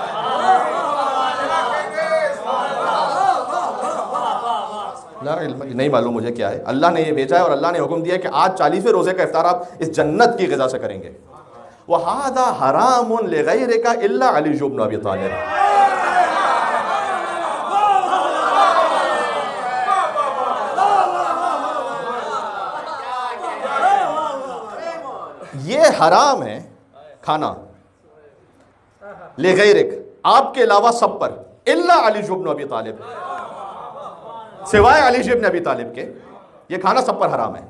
لا علم لی، نہیں معلوم مجھے کیا ہے. اللہ نے یہ بھیجا ہے اور اللہ نے حکم دیا ہے کہ آج 40ویں روزے کا افطار آپ اس جنت کی غذا سے کریں گے. وَهَذَا حَرَامٌ لِغَيْرِكَ إِلَّا عَلِيُّ بْنُ أَبِي طَالِبٍ. یہ حرام ہے کھانا لغیرک، آپ کے علاوہ سب پر، الا علی بن ابی طالب، سوائے علی بن ابی طالب کے یہ کھانا سب پر حرام ہے.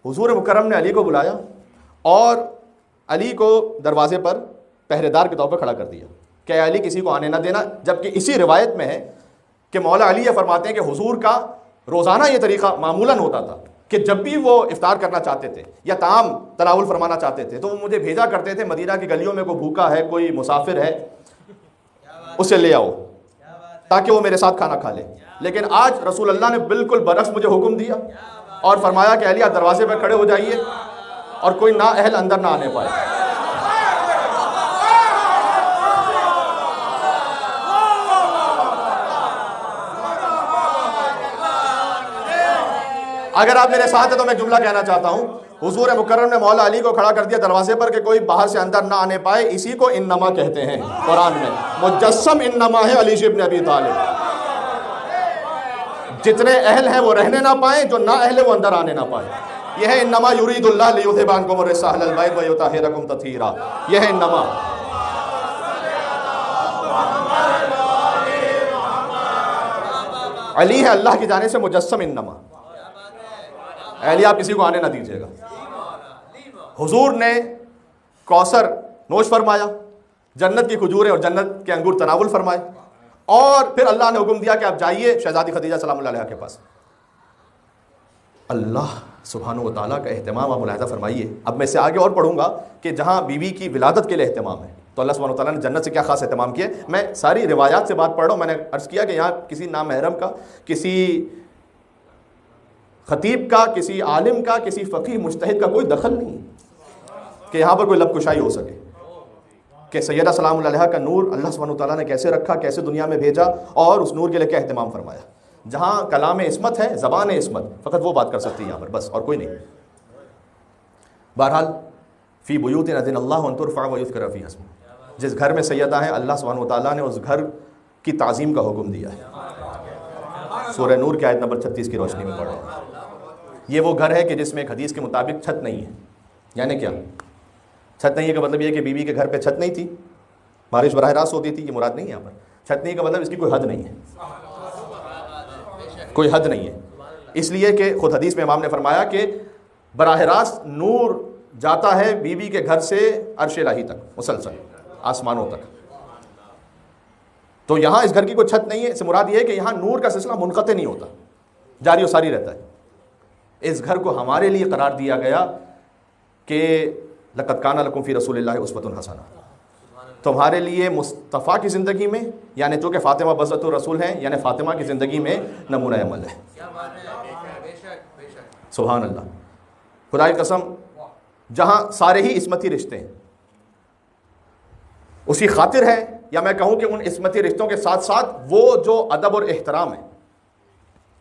حضور مکرم نے علی کو بلایا اور علی کو دروازے پر پہرے دار کے طور پر کھڑا کر دیا کہ علی کسی کو آنے نہ دینا. جبکہ اسی روایت میں ہے کہ مولا علی یہ فرماتے ہیں کہ حضور کا روزانہ یہ طریقہ معمولاً ہوتا تھا کہ جب بھی وہ افطار کرنا چاہتے تھے یا طعام تناول فرمانا چاہتے تھے تو وہ مجھے بھیجا کرتے تھے، مدینہ کی گلیوں میں کوئی بھوکا ہے، کوئی مسافر ہے، اسے لے آؤ تاکہ وہ میرے ساتھ کھانا کھا لے. لیکن آج رسول اللہ نے بالکل برعکس مجھے حکم دیا اور فرمایا کہ علی آپ دروازے پر کھڑے ہو جائیے اور کوئی نااہل اندر نہ آنے پائے. اگر آپ میرے ساتھ ہیں تو میں جملہ کہنا چاہتا ہوں. حضور مکرم نے مولا علی کو کھڑا کر دیا دروازے پر کہ کوئی باہر سے اندر نہ آنے پائے. اسی کو انما کہتے ہیں قرآن میں، مجسم انما ہے علی بن ابی طالب. جتنے اہل ہیں وہ رہنے نہ پائیں، جو نہ اہل ہے وہ اندر آنے نہ پائیں. یہ ہے انما یرید اللہ لیذھب عنکم الرجس اہل البیت ویطہرکم تطہیرا. یہ ہے انما. علی ہے اللہ کی جانب سے مجسم انما. علی آپ کسی کو آنے نہ دیجیے گا. حضور نے کوثر نوش فرمایا، جنت کی کھجوریں اور جنت کے انگور تناول فرمائے، اور پھر اللہ نے حکم دیا کہ آپ جائیے شہزادی خدیجہ سلام اللہ علیہا کے پاس. اللہ سبحانہ و تعالیٰ کا اہتمام آپ ملاحظہ فرمائیے. اب میں اس سے آگے اور پڑھوں گا کہ جہاں بیوی کی ولادت کے لیے اہتمام ہے تو اللہ سبحانہ و تعالیٰ نے جنت سے کیا خاص اہتمام کیا. میں ساری روایات سے بات پڑھ رہا ہوں. میں نے عرض کیا کہ یہاں کسی نامحرم کا، کسی خطیب کا، کسی عالم کا، کسی فقیہ مجتہد کا کوئی دخل نہیں. کہ یہاں پر کوئی لب کشائی ہو سکے کہ سیدہ سلام اللہ علیہا کا نور اللہ سبحانہ وتعالیٰ نے کیسے رکھا، کیسے دنیا میں بھیجا، اور اس نور کے لیے کیا اہتمام فرمایا. جہاں کلام عصمت ہے، زبان عصمت، فقط وہ بات کر سکتی ہے یہاں پر، بس اور کوئی نہیں. بہرحال فی بیوت اذن اللہ ان ترفع ویذکر فیہا اسمہ، جس گھر میں سیدہ ہیں اللہ سبحانہ وتعالیٰ نے اس گھر کی تعظیم کا حکم دیا ہے. سورہ نور کی آیت نمبر 36 کی روشنی میں پڑھ رہے ہیں. یہ وہ گھر ہے کہ جس میں ایک حدیث کے مطابق چھت نہیں ہے. یعنی کیا چھت نہیں ہے کا مطلب یہ کہ بیوی کے گھر پہ چھت نہیں تھی، بارش براہ راست ہوتی تھی، یہ مراد نہیں ہے. یہاں پر چھت نہیں کا مطلب اس کی کوئی حد نہیں ہے، کوئی حد نہیں ہے. اس لیے کہ خود حدیث میں امام نے فرمایا کہ براہ راست نور جاتا ہے بیوی کے گھر سے عرش الہی تک، مسلسل آسمانوں تک. تو یہاں اس گھر کی کوئی چھت نہیں ہے، اس سے مراد یہ ہے کہ یہاں نور کا سلسلہ منقطع نہیں ہوتا، جاری و ساری رہتا ہے. اس گھر کو ہمارے لیے قرار دیا گیا کہ لقد کان لکم فی رسول اللہ اسوۃ حسنہ، تمہارے لیے مصطفیٰ کی زندگی میں، یعنی تو کہ فاطمہ بذۃ الرسول ہیں، یعنی فاطمہ کی زندگی میں نمونہ عمل ہے. سبحان اللہ، خدا کی قسم، جہاں سارے ہی عصمتی رشتے ہیں اسی خاطر ہے، یا میں کہوں کہ ان عصمتی رشتوں کے ساتھ ساتھ وہ جو ادب اور احترام ہے،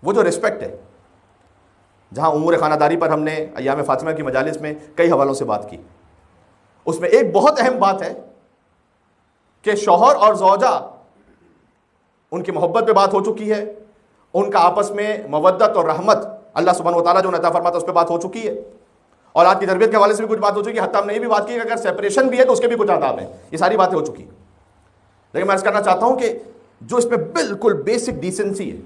وہ جو رسپیکٹ ہے. جہاں امور خانہ داری پر ہم نے ایام فاطمہ کی مجالس میں کئی حوالوں سے بات کی، اس میں ایک بہت اہم بات ہے کہ شوہر اور زوجہ ان کی محبت پہ بات ہو چکی ہے، ان کا آپس میں مودت اور رحمت اللہ سبحانہ وتعالیٰ جو عطا فرماتا ہے اس پہ بات ہو چکی ہے، اور آج کی تربیت کے حوالے سے بھی کچھ بات ہو چکی ہے. حتیٰ ہم نے یہ بھی بات کی کہ اگر سیپریشن بھی ہے تو اس کے بھی کچھ آداب ہیں. یہ ساری باتیں ہو چکی ہیں. لیکن میں عرض کرنا چاہتا ہوں کہ جو اس میں بالکل بیسک ڈیسنسی ہے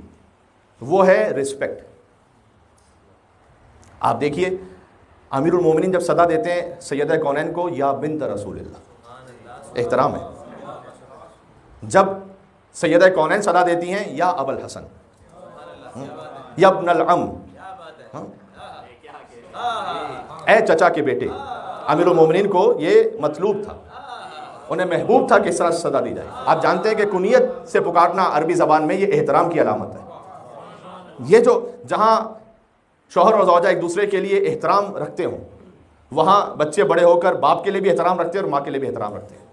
وہ ہے رسپیکٹ. آپ دیکھیے امیر المومنین جب صدا دیتے ہیں سیدہ کونین کو یا بنت رسول اللہ، احترام ہے. جب سیدہ کونین صدا دیتی ہیں یا ابو الحسن، یا ابن العم، اے چچا کے بیٹے، امیر المومنین کو یہ مطلوب تھا، انہیں محبوب تھا کہ اس طرح سے صدا دی جائے. آپ جانتے ہیں کہ کنیت سے پکارنا عربی زبان میں یہ احترام کی علامت ہے. یہ جو جہاں شوہر اور زوجہ ایک دوسرے کے لیے احترام رکھتے ہوں، وہاں بچے بڑے ہو کر باپ کے لیے بھی احترام رکھتے ہیں اور ماں کے لیے بھی احترام رکھتے ہیں.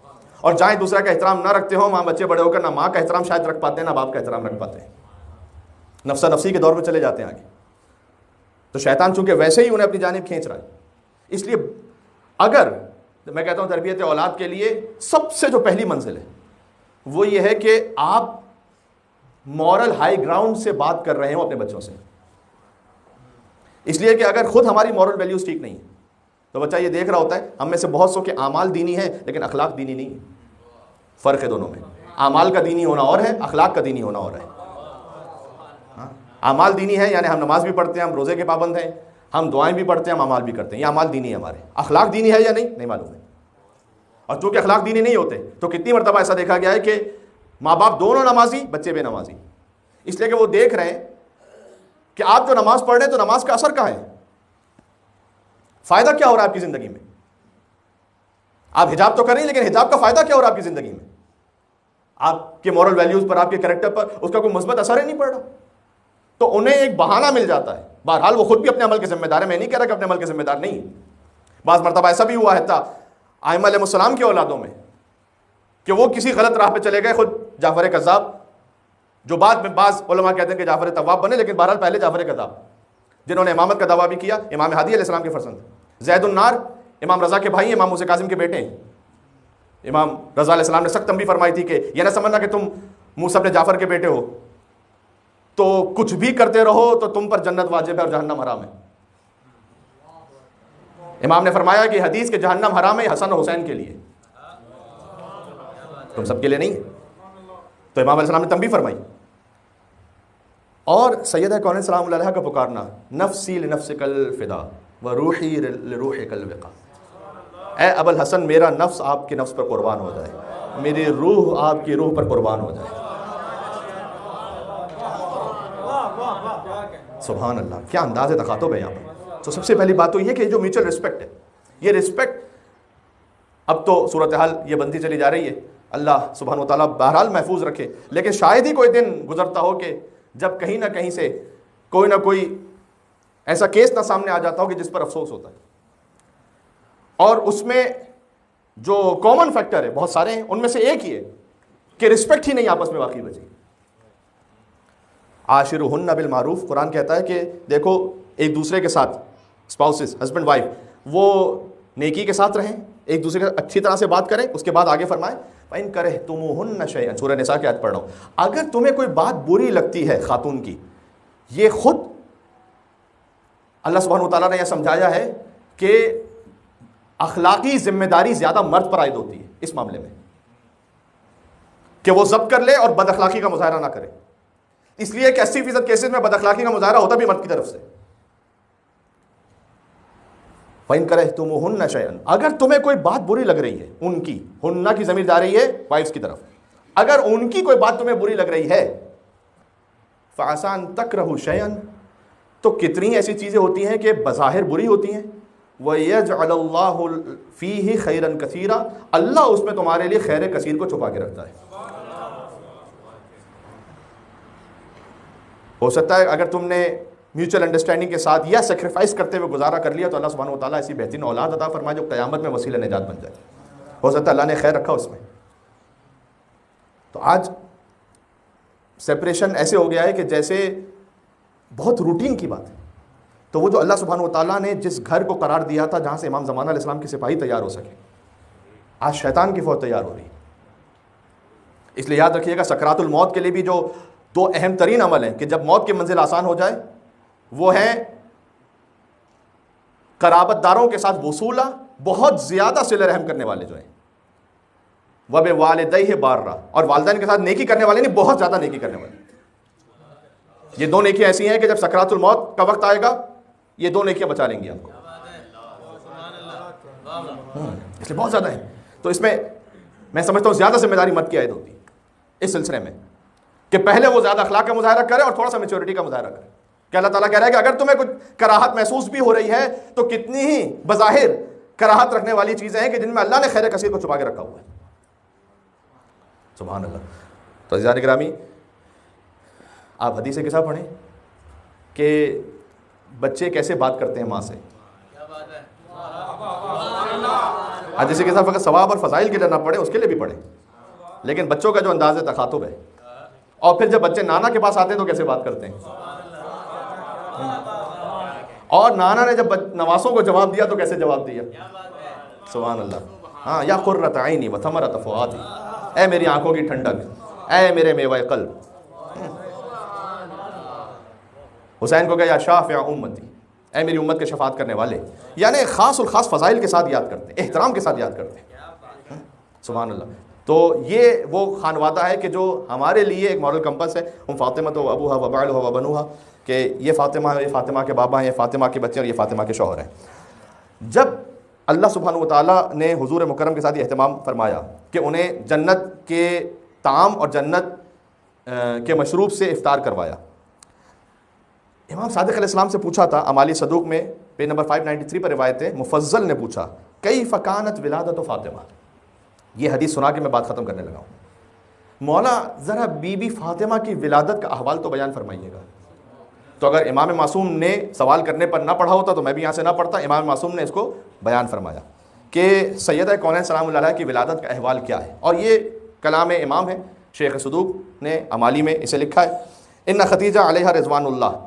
اور جہاں ایک دوسرے کا احترام نہ رکھتے ہوں، وہاں بچے بڑے ہو کر نہ ماں کا احترام شاید رکھ پاتے ہیں، نہ باپ کا احترام رکھ پاتے ہیں، نفسا نفسی کے دور میں چلے جاتے ہیں آگے. تو شیطان چونکہ ویسے ہی انہیں اپنی جانب کھینچ رہا ہے. اس لیے اگر میں کہتا ہوں تربیت اولاد کے لیے سب سے جو پہلی منزل ہے وہ یہ ہے کہ آپ مورل ہائی گراؤنڈ سے بات کر رہے ہوں اپنے بچوں سے. اس لیے کہ اگر خود ہماری مورل ویلیوز ٹھیک نہیں ہے تو بچہ یہ دیکھ رہا ہوتا ہے ہم میں سے بہت سو کے اعمال دینی ہیں لیکن اخلاق دینی نہیں ہے. فرق ہے دونوں میں. اعمال کا دینی ہونا اور ہے، اخلاق کا دینی ہونا اور ہے. اعمال دینی ہے یعنی ہم نماز بھی پڑھتے ہیں، ہم روزے کے پابند ہیں، ہم دعائیں بھی پڑھتے ہیں، ہم اعمال بھی کرتے ہیں، یہ اعمال دینی ہے ہمارے. اخلاق دینی ہے یا نہیں معلوم ہے. اور چونکہ اخلاق دینی نہیں ہوتے تو کتنی مرتبہ ایسا دیکھا گیا ہے کہ ماں باپ دونوں نمازی، بچے بے نمازی. اس لیے کہ وہ دیکھ رہے ہیں کہ آپ جو نماز پڑھ رہے ہیں تو نماز کا اثر کہاں ہے، فائدہ کیا ہو رہا ہے آپ کی زندگی میں. آپ حجاب تو کر رہے ہیں لیکن حجاب کا فائدہ کیا ہو رہا ہے آپ کی زندگی میں، آپ کے مورل ویلیوز پر، آپ کے کریکٹر پر اس کا کوئی مثبت اثر ہی نہیں پڑ رہا. تو انہیں ایک بہانہ مل جاتا ہے. بہرحال وہ خود بھی اپنے عمل کے ذمہ دار ہے، میں نہیں کہہ رہا کہ اپنے عمل کے ذمہ دار نہیں. بعض مرتبہ ایسا بھی ہوا ہے ائمہ علیہ السلام کی اولادوں میں کہ وہ کسی غلط راہ پہ چلے گئے. خود جعفر کذاب، جو بعد میں بعض علماء کہتے ہیں کہ جعفر طواب بنے، لیکن بہرحال پہلے جعفر کذاب جنہوں نے امامت کا دعویٰ بھی کیا، امام ہادی علیہ السلام کے فرزند. زید النار امام رضا کے بھائی، امام موسیٰ کاظم کے بیٹے ہیں. امام رضا علیہ السلام نے سخت تنبیہ فرمائی تھی کہ یہ نہ سمجھنا کہ تم موسیٰ ابن جعفر کے بیٹے ہو تو کچھ بھی کرتے رہو تو تم پر جنت واجب ہے اور جہنم حرام ہے. امام نے فرمایا کہ حدیث کے جہنم حرام ہے حسن و حسین کے لیے، تم سب کے لیے نہیں. تو امام علیہ السلام نے تنبیہ فرمائی. اور سیدہ کونین سلام اللہ علیہا کا پکارنا، نفسی لنفسک الفدا وروحی لروحک الوقا، اے ابو الحسن میرا نفس آپ کے نفس پر قربان ہو جائے، میری روح آپ کی روح پر قربان ہو جائے. سبحان اللہ، کیا انداز تخاطب ہے یہاں پر. تو سب سے پہلی بات تو یہ کہ جو میوچل رسپیکٹ ہے، یہ رسپیکٹ اب تو صورتحال یہ بنتی چلی جا رہی ہے، اللہ سبحانہ و تعالیٰ بہرحال محفوظ رکھے. لیکن شاید ہی کوئی دن گزرتا ہو کہ جب کہیں نہ کہیں سے کوئی نہ کوئی ایسا کیس نہ سامنے آ جاتا ہو کہ جس پر افسوس ہوتا ہے. اور اس میں جو کامن فیکٹر ہے بہت سارے ہیں، ان میں سے ایک ہی ہے کہ رسپیکٹ ہی نہیں آپس میں واقعی بچی. عاشرہن بالمعروف، قرآن کہتا ہے کہ دیکھو ایک دوسرے کے ساتھ اسپاؤسز، ہسبینڈ وائف، وہ نیکی کے ساتھ رہیں، ایک دوسرے کے ساتھ اچھی طرح سے بات کریں. اس کے بعد آگے فرمائے فَإِن كَرِهْتُمُوهُنَّ شَيْئًا، سورہ نساء کی آیت پڑھ رہا ہوں. اگر تمہیں کوئی بات بری لگتی ہے خاتون کی، یہ خود اللہ سبحانہ وتعالیٰ نے یہ سمجھایا ہے کہ اخلاقی ذمہ داری زیادہ مرد پر عائد ہوتی ہے اس معاملے میں، کہ وہ ضبط کر لے اور بد اخلاقی کا مظاہرہ نہ کرے. اس لیے کہ 80% کیسز میں بد اخلاقی کا مظاہرہ ہوتا بھی مرد کی طرف سے. فَإِن كَرِهْتُمُوهُنَّ شَيْئًا، اگر تمہیں کوئی بات بری لگ رہی ہے، ان کی، ہنہ کی ضمیر جا رہی ہے وائفز کی طرف، اگر ان کی کوئی بات تمہیں بری لگ رہی ہے، فَعَسَىٰ أَن تَكْرَهُوا شَيْئًا، تو کتنی ایسی چیزیں ہوتی ہیں کہ بظاہر بری ہوتی ہیں، وَيَجْعَلَ اللَّهُ فِيهِ خَيْرًا كَثِيرًا، اللہ اس میں تمہارے لیے خیر کثیر کو چھپا کے رکھتا ہے. ہو سکتا ہے اگر تم نے میوچل انڈرسٹینڈنگ کے ساتھ یا سیکریفائس کرتے ہوئے گزارا کر لیا تو اللہ سبحانہ وتعالیٰ ایسی بہترین اولاد عطا فرمائے جو قیامت میں وسیلہ نجات بن جائے. ہو سکتا ہے اللہ نے خیر رکھا اس میں. تو آج سیپریشن ایسے ہو گیا ہے کہ جیسے بہت روٹین کی بات ہے. تو وہ جو اللہ سبحانہ وتعالیٰ نے جس گھر کو قرار دیا تھا جہاں سے امام زمانہ علیہ السلام کی سپاہی تیار ہو سکے، آج شیطان کی فوج تیار ہو رہی. اس لیے یاد رکھیے گا سکرات الموت کے لیے بھی جو دو اہم ترین عمل ہیں کہ جب موت کی منزل آسان ہو جائے، وہ ہیں قرابت داروں کے ساتھ وصولہ، بہت زیادہ صلہ رحم کرنے والے جو ہیں، وَبِوَالِدَيْهِ بَارًّا، اور والدین کے ساتھ نیکی کرنے والے نہیں، بہت زیادہ نیکی کرنے والے. یہ دو نیکیاں ایسی ہیں کہ جب سکرات الموت کا وقت آئے گا یہ دو نیکیاں بچا لیں گی آپ کو. اس لیے بہت زیادہ ہے. تو اس میں سمجھتا ہوں زیادہ ذمہ داری مرد کی عائد ہوتی ہے اس سلسلے میں، کہ پہلے وہ زیادہ اخلاق کا مظاہرہ کرے اور تھوڑا سا میچورٹی کا مظاہرہ کرے. کہ اللہ تعالیٰ کہہ رہا ہے کہ اگر تمہیں کچھ کراہت محسوس بھی ہو رہی ہے تو کتنی ہی بظاہر کراہت رکھنے والی چیزیں ہیں کہ جن میں اللہ نے خیر کثیر کو چھپا کے رکھا ہوا ہے. سبحان اللہ. تو عزیزان گرامی، آپ حدیث کے ساتھ پڑھیں کہ بچے کیسے بات کرتے ہیں ماں سے. حدیث کے ساتھ فقط ثواب اور فضائل کے لیے نہ پڑھیں، اس کے لیے بھی پڑھیں، لیکن بچوں کا جو انداز تخاطب ہے، اور پھر جب بچے نانا کے پاس آتے ہیں تو کیسے بات کرتے ہیں، اور نانا نے جب نواسوں کو جواب دیا تو کیسے جواب دیا. سبحان اللہ. ہاں، یا قرۃ عینی و ثمرۃ فؤادی، اے میری آنکھوں کی ٹھنڈک، اے میرے میوہ قلب. حسین کو کہا یا شافع امتی، اے میری امت کے شفاعت کرنے والے. یعنی خاص الخاص فضائل کے ساتھ یاد کرتے ہیں، احترام کے ساتھ یاد کرتے ہیں. سبحان اللہ. تو یہ وہ خانوادہ ہے کہ جو ہمارے لیے ایک ماڈل کمپس ہے. ہم فاطمہ تو ابوہا و بعلہا و بنوہا، کہ یہ فاطمہ ہے، یہ فاطمہ کے بابا ہیں، یہ فاطمہ کے بچے اور یہ فاطمہ کے شوہر ہیں. جب اللہ سبحانہ وتعالیٰ نے حضور مکرم کے ساتھ یہ اہتمام فرمایا کہ انہیں جنت کے طعام اور جنت کے مشروب سے افطار کروایا، امام صادق علیہ السلام سے پوچھا تھا، امالی صدوق میں پیج نمبر 593 پر روایت ہے، مفضل نے پوچھا کیف کانت ولادت فاطمہ. یہ حدیث سنا کے میں بات ختم کرنے لگا ہوں. مولا ذرا بی بی فاطمہ کی ولادت کا احوال تو بیان فرمائیے گا. تو اگر امام معصوم نے سوال کرنے پر نہ پڑھا ہوتا تو میں بھی یہاں سے نہ پڑھتا. امام معصوم نے اس کو بیان فرمایا کہ سیدہ کونین سلام اللہ علیہ کی ولادت کا احوال کیا ہے، اور یہ کلام امام ہے. شیخ صدوق نے امالی میں اسے لکھا ہے، ان خدیجہ علیہ رضوان اللہ،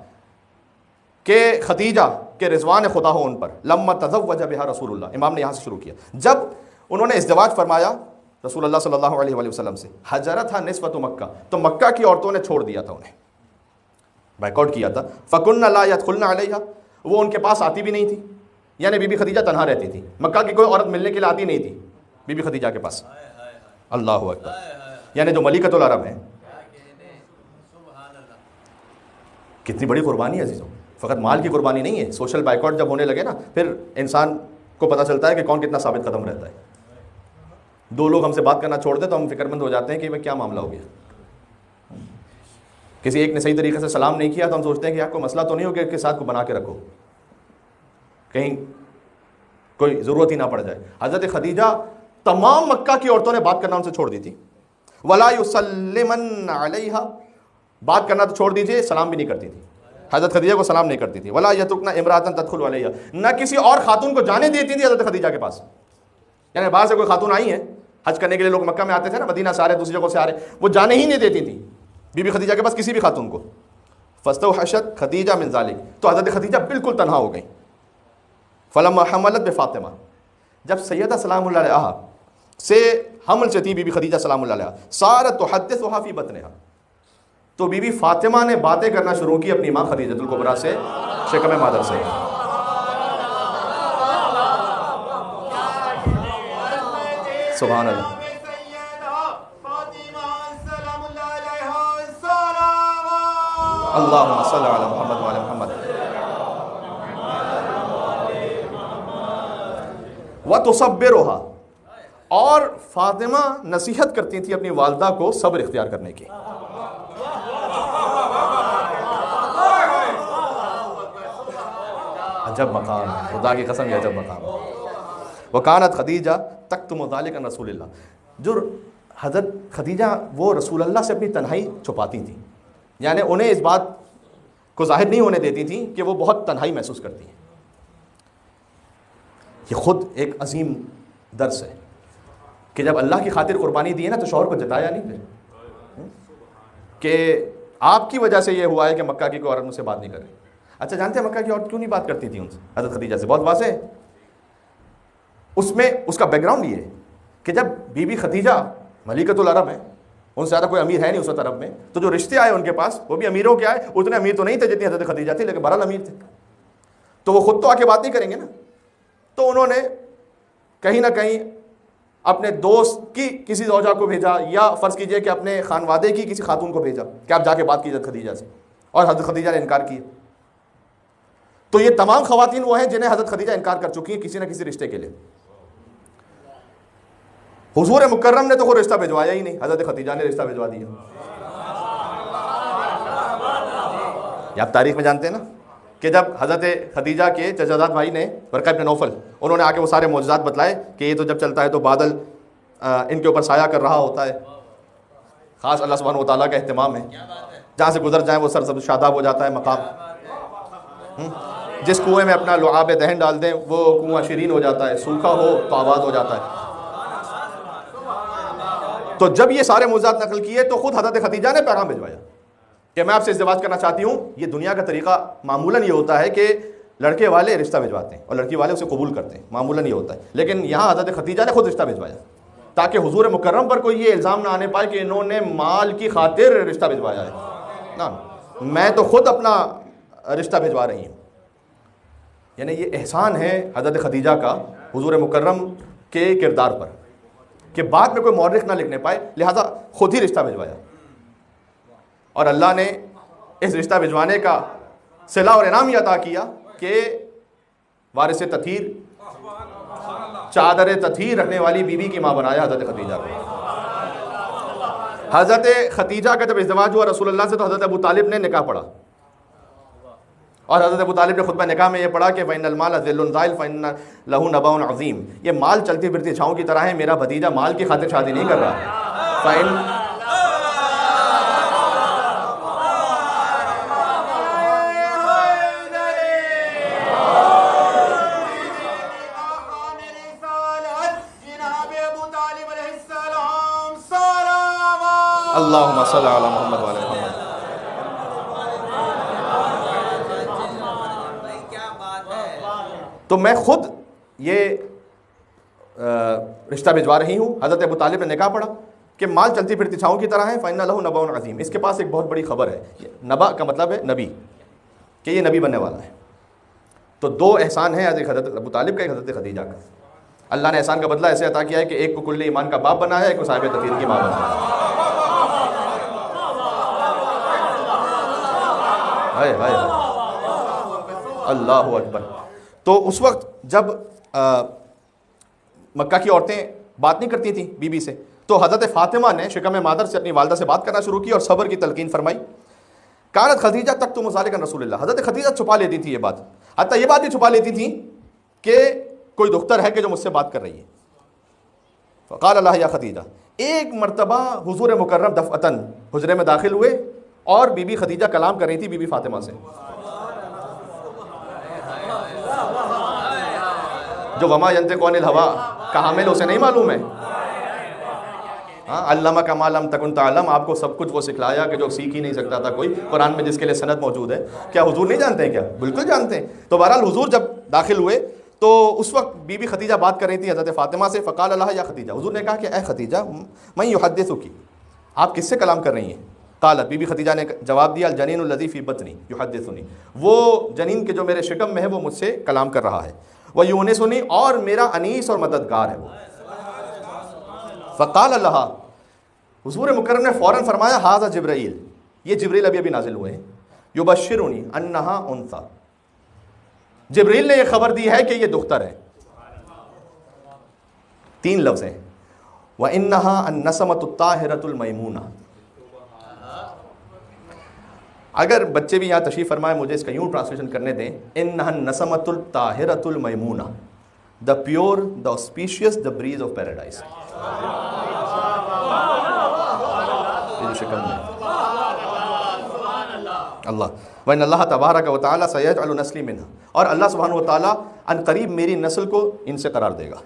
کہ خدیجہ کے رضوان خدا ہو ان پر، لما تزوج بها رسول اللہ. امام نے یہاں سے شروع کیا. جب انہوں نے ازدواج فرمایا رسول اللہ صلی اللہ علیہ وآلہ وسلم سے، حجرتھا نسوۃ مکہ، تو مکہ کی عورتوں نے چھوڑ دیا تھا، انہیں بیک آؤٹ کیا تھا. فکن لا يدخلن علیہا، وہ ان کے پاس آتی بھی نہیں تھی. یعنی بی بی خدیجہ تنہا رہتی تھی، مکہ کی کوئی عورت ملنے کے لیے آتی نہیں تھی بی بی خدیجہ کے پاس. اللہ اکبر. یعنی جو ملکۃ العرب ہیں. کتنی بڑی قربانی ہے عزیزوں. فقط مال کی قربانی نہیں ہے. سوشل بائیکاٹ جب ہونے لگے نا، پھر انسان کو پتہ چلتا ہے کہ کون کتنا ثابت قدم رہتا ہے. دو لوگ ہم سے بات کرنا چھوڑ دیں تو ہم فکر مند ہو جاتے ہیں کہ بھائی کیا معاملہ ہو گیا. کسی ایک نے صحیح طریقے سے سلام نہیں کیا تو ہم سوچتے ہیں کہ یار کوئی مسئلہ تو نہیں ہو گیا کہ ساتھ کو بنا کے رکھو، کہیں کوئی ضرورت ہی نہ پڑ جائے. حضرت خدیجہ تمام مکہ کی عورتوں نے بات کرنا ان سے چھوڑ دی تھی. ولا یسلمن علیہا، بات کرنا تو چھوڑ دیجئے، سلام بھی نہیں کرتی تھی. حضرت خدیجہ کو سلام نہیں کرتی تھی. ولا یترکن امراۃ تدخل علیہ, نہ کسی اور خاتون کو جانے دیتی تھی حضرت خدیجہ کے پاس. یعنی باہر سے کوئی خاتون آئی ہیں حج کرنے کے لیے, لوگ مکہ میں آتے تھے نا, مدینہ سے آ رہے, دوسری جگہ سے آ رہے, وہ جانے ہی نہیں دیتی تھی بی بی خدیجہ کے پاس کسی بھی خاتون کو. فاستوحشت خدیجہ من ذلک, تو حضرت خدیجہ بالکل تنہا ہو گئیں. فلما حملت بفاطمہ, جب سیدہ سلام اللہ علیہا سے حمل سے تھی بی بی خدیجہ سلام اللہ علیہا, صارت تحدثها فی بطنها, تو بی بی فاطمہ نے باتیں کرنا شروع کی اپنی ماں خدیجہ الکبریٰ سے, شکم مادر سے. سبحان اللہ. اللہم صلی علی محمد وعلی محمد. وتصبرها, اور فاطمہ نصیحت کرتی تھی اپنی والدہ کو صبر اختیار کرنے کی. عجب مقام, خدا کی قسم یہ عجب مقام. وکانت خدیجہ تکتم ذلک عن رسول اللہ, جو حضرت خدیجہ وہ رسول اللہ سے اپنی تنہائی چھپاتی تھیں, یعنی انہیں اس بات کو ظاہر نہیں ہونے دیتی تھیں کہ وہ بہت تنہائی محسوس کرتی ہیں. یہ خود ایک عظیم درس ہے کہ جب اللہ کی خاطر قربانی دی ہے نا, تو شوہر کو جتایا نہیں پھر کہ آپ کی وجہ سے یہ ہوا ہے کہ مکہ کی کوئی عورت مجھ سے بات نہیں کر رہی. اچھا جانتے ہیں مکہ کی عورت کیوں نہیں بات کرتی تھی ان سے, حضرت خدیجہ سے؟ بہت واضح ہے. اس میں اس کا بیک گراؤنڈ یہ ہے کہ جب بی بی خدیجہ ملکۃ العرب ہیں, ان سے زیادہ کوئی امیر ہے نہیں اس وقت عرب میں, تو جو رشتے آئے ان کے پاس وہ بھی امیروں کے آئے. اتنے امیر تو نہیں تھے جتنی حضرت خدیجہ تھی, لیکن بہرحال امیر تھے. تو وہ خود تو آ کے بات نہیں کریں گے نا, تو انہوں نے کہیں نہ کہیں اپنے دوست کی کسی زوجہ کو بھیجا, یا فرض کیجئے کہ اپنے خانوادے کی کسی خاتون کو بھیجا کہ آپ جا کے بات کیجئے حضرت خدیجہ سے, اور حضرت خدیجہ نے انکار کیا. تو یہ تمام خواتین وہ ہیں جنہیں حضرت خدیجہ انکار کر چکی ہیں کسی نہ کسی رشتے کے لیے. حضور مکرم نے تو کوئی رشتہ بھجوایا ہی نہیں, حضرت خدیجہ نے رشتہ بھجوا دیا. یہ آپ تاریخ میں جانتے ہیں نا کہ جب حضرت خدیجہ کے چچا بھائی نے ورقہ ابن نوفل, انہوں نے آ کے وہ سارے معجزات بتلائے کہ یہ تو جب چلتا ہے تو بادل ان کے اوپر سایہ کر رہا ہوتا ہے, خاص اللہ سبحانہ و تعالیٰ کا اہتمام ہے, جہاں سے گزر جائیں وہ سرسبز شاداب ہو جاتا ہے مقام. جس کنویں میں اپنا لعاب دہن ڈال دیں وہ کنواں شیرین ہو جاتا ہے, سوکھا ہو تو آباد ہو جاتا ہے. تو جب یہ سارے معجزات نقل کیے تو خود حضرت خدیجہ نے پیغام بھجوایا کہ میں آپ سے ازدواج کرنا چاہتی ہوں. یہ دنیا کا طریقہ معمولاً یہ ہوتا ہے کہ لڑکے والے رشتہ بھجواتے ہیں اور لڑکی والے اسے قبول کرتے ہیں, معمولاً یہ ہوتا ہے. لیکن یہاں حضرت خدیجہ نے خود رشتہ بھجوایا تاکہ حضور مکرم پر کوئی یہ الزام نہ آنے پائے کہ انہوں نے مال کی خاطر رشتہ بھجوایا ہے. نا, میں تو خود اپنا رشتہ بھجوا رہی ہوں. یعنی یہ احسان ہے حضرت خدیجہ کا حضور مکرم کے کردار پر کہ بعد میں کوئی مورخ نہ لکھنے پائے, لہذا خود ہی رشتہ بھجوایا. اور اللہ نے اس رشتہ بھجوانے کا صلہ اور انعام یہ عطا کیا کہ وارث تطہیر, چادر تطہیر رکھنے والی بیوی کی ماں بنایا حضرت خدیجہ کو. حضرت خدیجہ کا جب ازدواج ہوا رسول اللہ سے تو حضرت ابو طالب نے نکاح پڑھا, اور حضرت ابو طالب نے خطبہ نکاح میں یہ پڑھا کہ فَإِنَّ الْمَالَ ذِلٌّ زَائِلٌ فَإِنَّ لَهُ نَبَأٌ عَظِيمٌ. یہ مال چلتی پھرتی چھاؤں کی طرح ہے, میرا بھتیجا مال کی خاطر شادی نہیں کر رہا. اللہم صلی علی محمد وعلی محمد. تو میں خود یہ رشتہ بھجوا رہی ہوں. حضرت ابو طالب نے نکاح پڑھا کہ مال چلتی پھرتی چھاؤں کی طرح ہے, فَإِنَّ لَهُ نَبَأٌ عَظِيمٌ. اس کے پاس ایک بہت بڑی خبر ہے. نبا کا مطلب ہے نبی, کہ یہ نبی بننے والا ہے. تو دو احسان ہیں حضرت ابو طالب کا, ایک حضرت خدیجہ کا. اللہ نے احسان کا بدلہ ایسے عطا کیا ہے کہ ایک کو کل ایمان کا باپ بنا ہے, ایک کو صاحب تطہیر کی ماں بنا ہے. اللہ اکبر. تو اس وقت جب مکہ کی عورتیں بات نہیں کرتی تھیں بی بی سے, تو حضرت فاطمہ نے شکم مادر سے اپنی والدہ سے بات کرنا شروع کی اور صبر کی تلقین فرمائی. کانت خدیجہ تکتم ذلک عن رسول اللہ. حضرت خدیجہ چھپا لیتی تھی یہ بات, حتیٰ یہ بات بھی چھپا لیتی تھی کہ کوئی دختر ہے کہ جو مجھ سے بات کر رہی ہے. فقال اللہ یا خدیجہ. ایک مرتبہ حضور مکرم دفعتاً حجرے میں داخل ہوئے اور بی بی خدیجہ کلام کر رہی تھی بی بی فاطمہ سے. جو وما ینطق عن الہوا کا حامل اسے نہیں معلوم ہے؟ ہاں، علمک ما لم تکن تعلم، آپ کو سب کچھ وہ سکھلایا کہ جو سیکھ ہی نہیں سکتا تھا کوئی، قرآن میں جس کے لیے سند موجود ہے۔ کیا حضور نہیں جانتے ہیں کیا؟ بالکل جانتے ہیں۔ تو بہرحال حضور جب داخل ہوئے تو اس وقت بی بی خدیجہ بات کر رہی تھی حضرت فاطمہ سے، فقال لها یا خدیجہ، حضور نے کہا کہ اے خدیجہ من یحدثک، آپ کس سے کلام کر رہی ہیں؟ قالت، بی بی خدیجہ نے جواب دیا، الجنین الذی فی بطنی یحدثنی، وہ جنین کے جو میرے شکم میں ہے وہ مجھ سے کلام کر رہا ہے، ویونسنی، اور میرا انیس اور مددگار ہے وہ۔ فقال لها، حضور مکرم نے فوراً فرمایا، ھذا جبرائیل، یہ جبریل ابھی نازل ہوئے ہیں، یبشرنی انہا انثی، جبریل نے یہ خبر دی ہے کہ یہ دختر ہے۔ 3 لفظ ہیں، وَإِنَّهَا النَّسَمَةُ الطَّاهِرَةُ الْمَيْمُونَةُ۔ اگر بچے بھی یہاں تشریف فرمائے، مجھے اس کا یوں ٹرانسلیشن کرنے دیں، إِنَّهَا النَّسَمَةُ الطَّاهِرَةُ الْمَيْمُونَةُ، the pure, the auspicious, the breeze of paradise۔ یہ جو شکم میں اللہ، وَإِنَّ اللَّهَ تَبَارَكَ وَتَعَالَى سَيَجْعَلُ نَسْلِي مِنْهَا، اور اللہ سبحانہ وتعالیٰ ان قریب میری نسل کو ان سے قرار دے گا،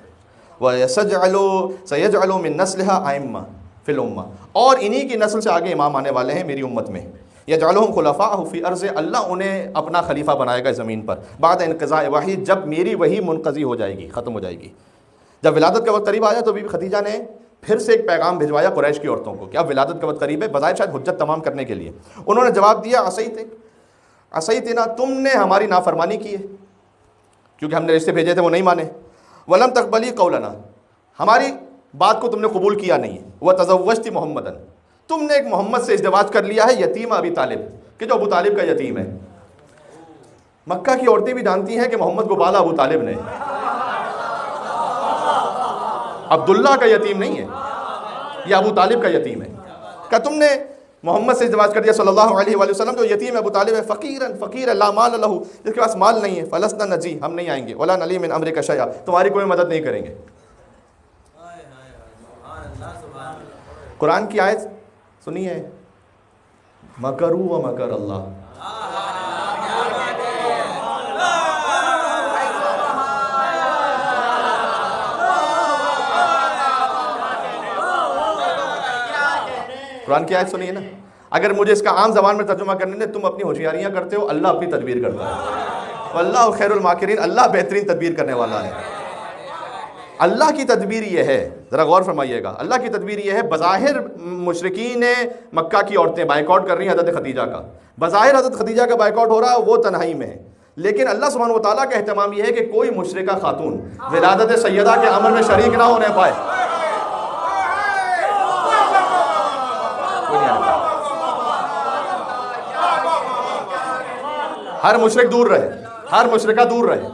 سَيَجْعَلُ مِن نَسْلِهَا أَئِمَّةً فِي الْأُمَّةِ، اور انہی کی نسل سے آگے امام آنے والے ہیں میری امت میں، يَجْعَلُهُمْ خُلَفَاءَهُ فِي أَرْضِ، اللہ انہیں اپنا خلیفہ بنائے گا زمین پر، بعد انقضاء وحی، جب میری وحی منقضی ہو جائے گی، ختم ہو جائے گی۔ جب ولادت کا وقت قریب آیا تو بی بی خدیجہ نے پھر سے ایک پیغام بھجوایا قریش کی عورتوں کو کہ اب ولادت کا وقت قریب ہے، بظاہر شاید حجت تمام کرنے کے لیے۔ انہوں نے جواب دیا، عصیتنا، تم نے ہماری نافرمانی کی ہے، کیونکہ ہم نے رشتے بھیجے تھے وہ نہیں مانے، ولم تقبلی قولنا، ہماری بات کو تم نے قبول کیا نہیں، وتزوجتی محمدن، تم نے ایک محمد سے ازدواج کر لیا ہے، یتیم ابی طالب، کہ جو ابو طالب کا یتیم ہے۔ مکہ کی عورتیں بھی جانتی ہیں کہ محمد کو پالا ابو طالب نے، عبداللہ کا یتیم نہیں ہے، یہ ابو طالب کا یتیم ہے۔ کہ تم نے محمد سے ازدواج کر دیا صلی اللہ علیہ وآلہ وسلم، جو یتیم ابو طالب ہے، فقیر لا مال لہ، جس کے پاس مال نہیں ہے، فلسنا نجی، ہم نہیں آئیں گے، ولا نلی من امرک شیئا، تمہاری کوئی مدد نہیں کریں گے۔ قرآن کی آیت سنیے، مکروا ومکر اللہ، قرآن کی آیت سنیے نا۔ اگر مجھے اس کا عام زبان میں ترجمہ کرنے دیں، تم اپنی ہوشیاریاں کرتے ہو، اللہ اپنی تدبیر کرتا ہے، واللہ خیر الماکرین، اللہ بہترین تدبیر کرنے والا ہے۔ اللہ کی تدبیر یہ ہے، ذرا غور فرمائیے گا، اللہ کی تدبیر یہ ہے، بظاہر مشرکین مکہ کی عورتیں بائیکاٹ کر رہی ہیں حضرت خدیجہ کا، بظاہر حضرت خدیجہ کا بائیکاٹ ہو رہا ہے، وہ تنہائی میں ہے، لیکن اللہ سبحانہ وتعالیٰ کا اہتمام یہ ہے کہ کوئی مشرکہ خاتون ولادت سیدہ کے عمل میں شریک نہ ہونے پائے۔ ہر مشرک دور رہے، ہر مشرکہ دور رہے۔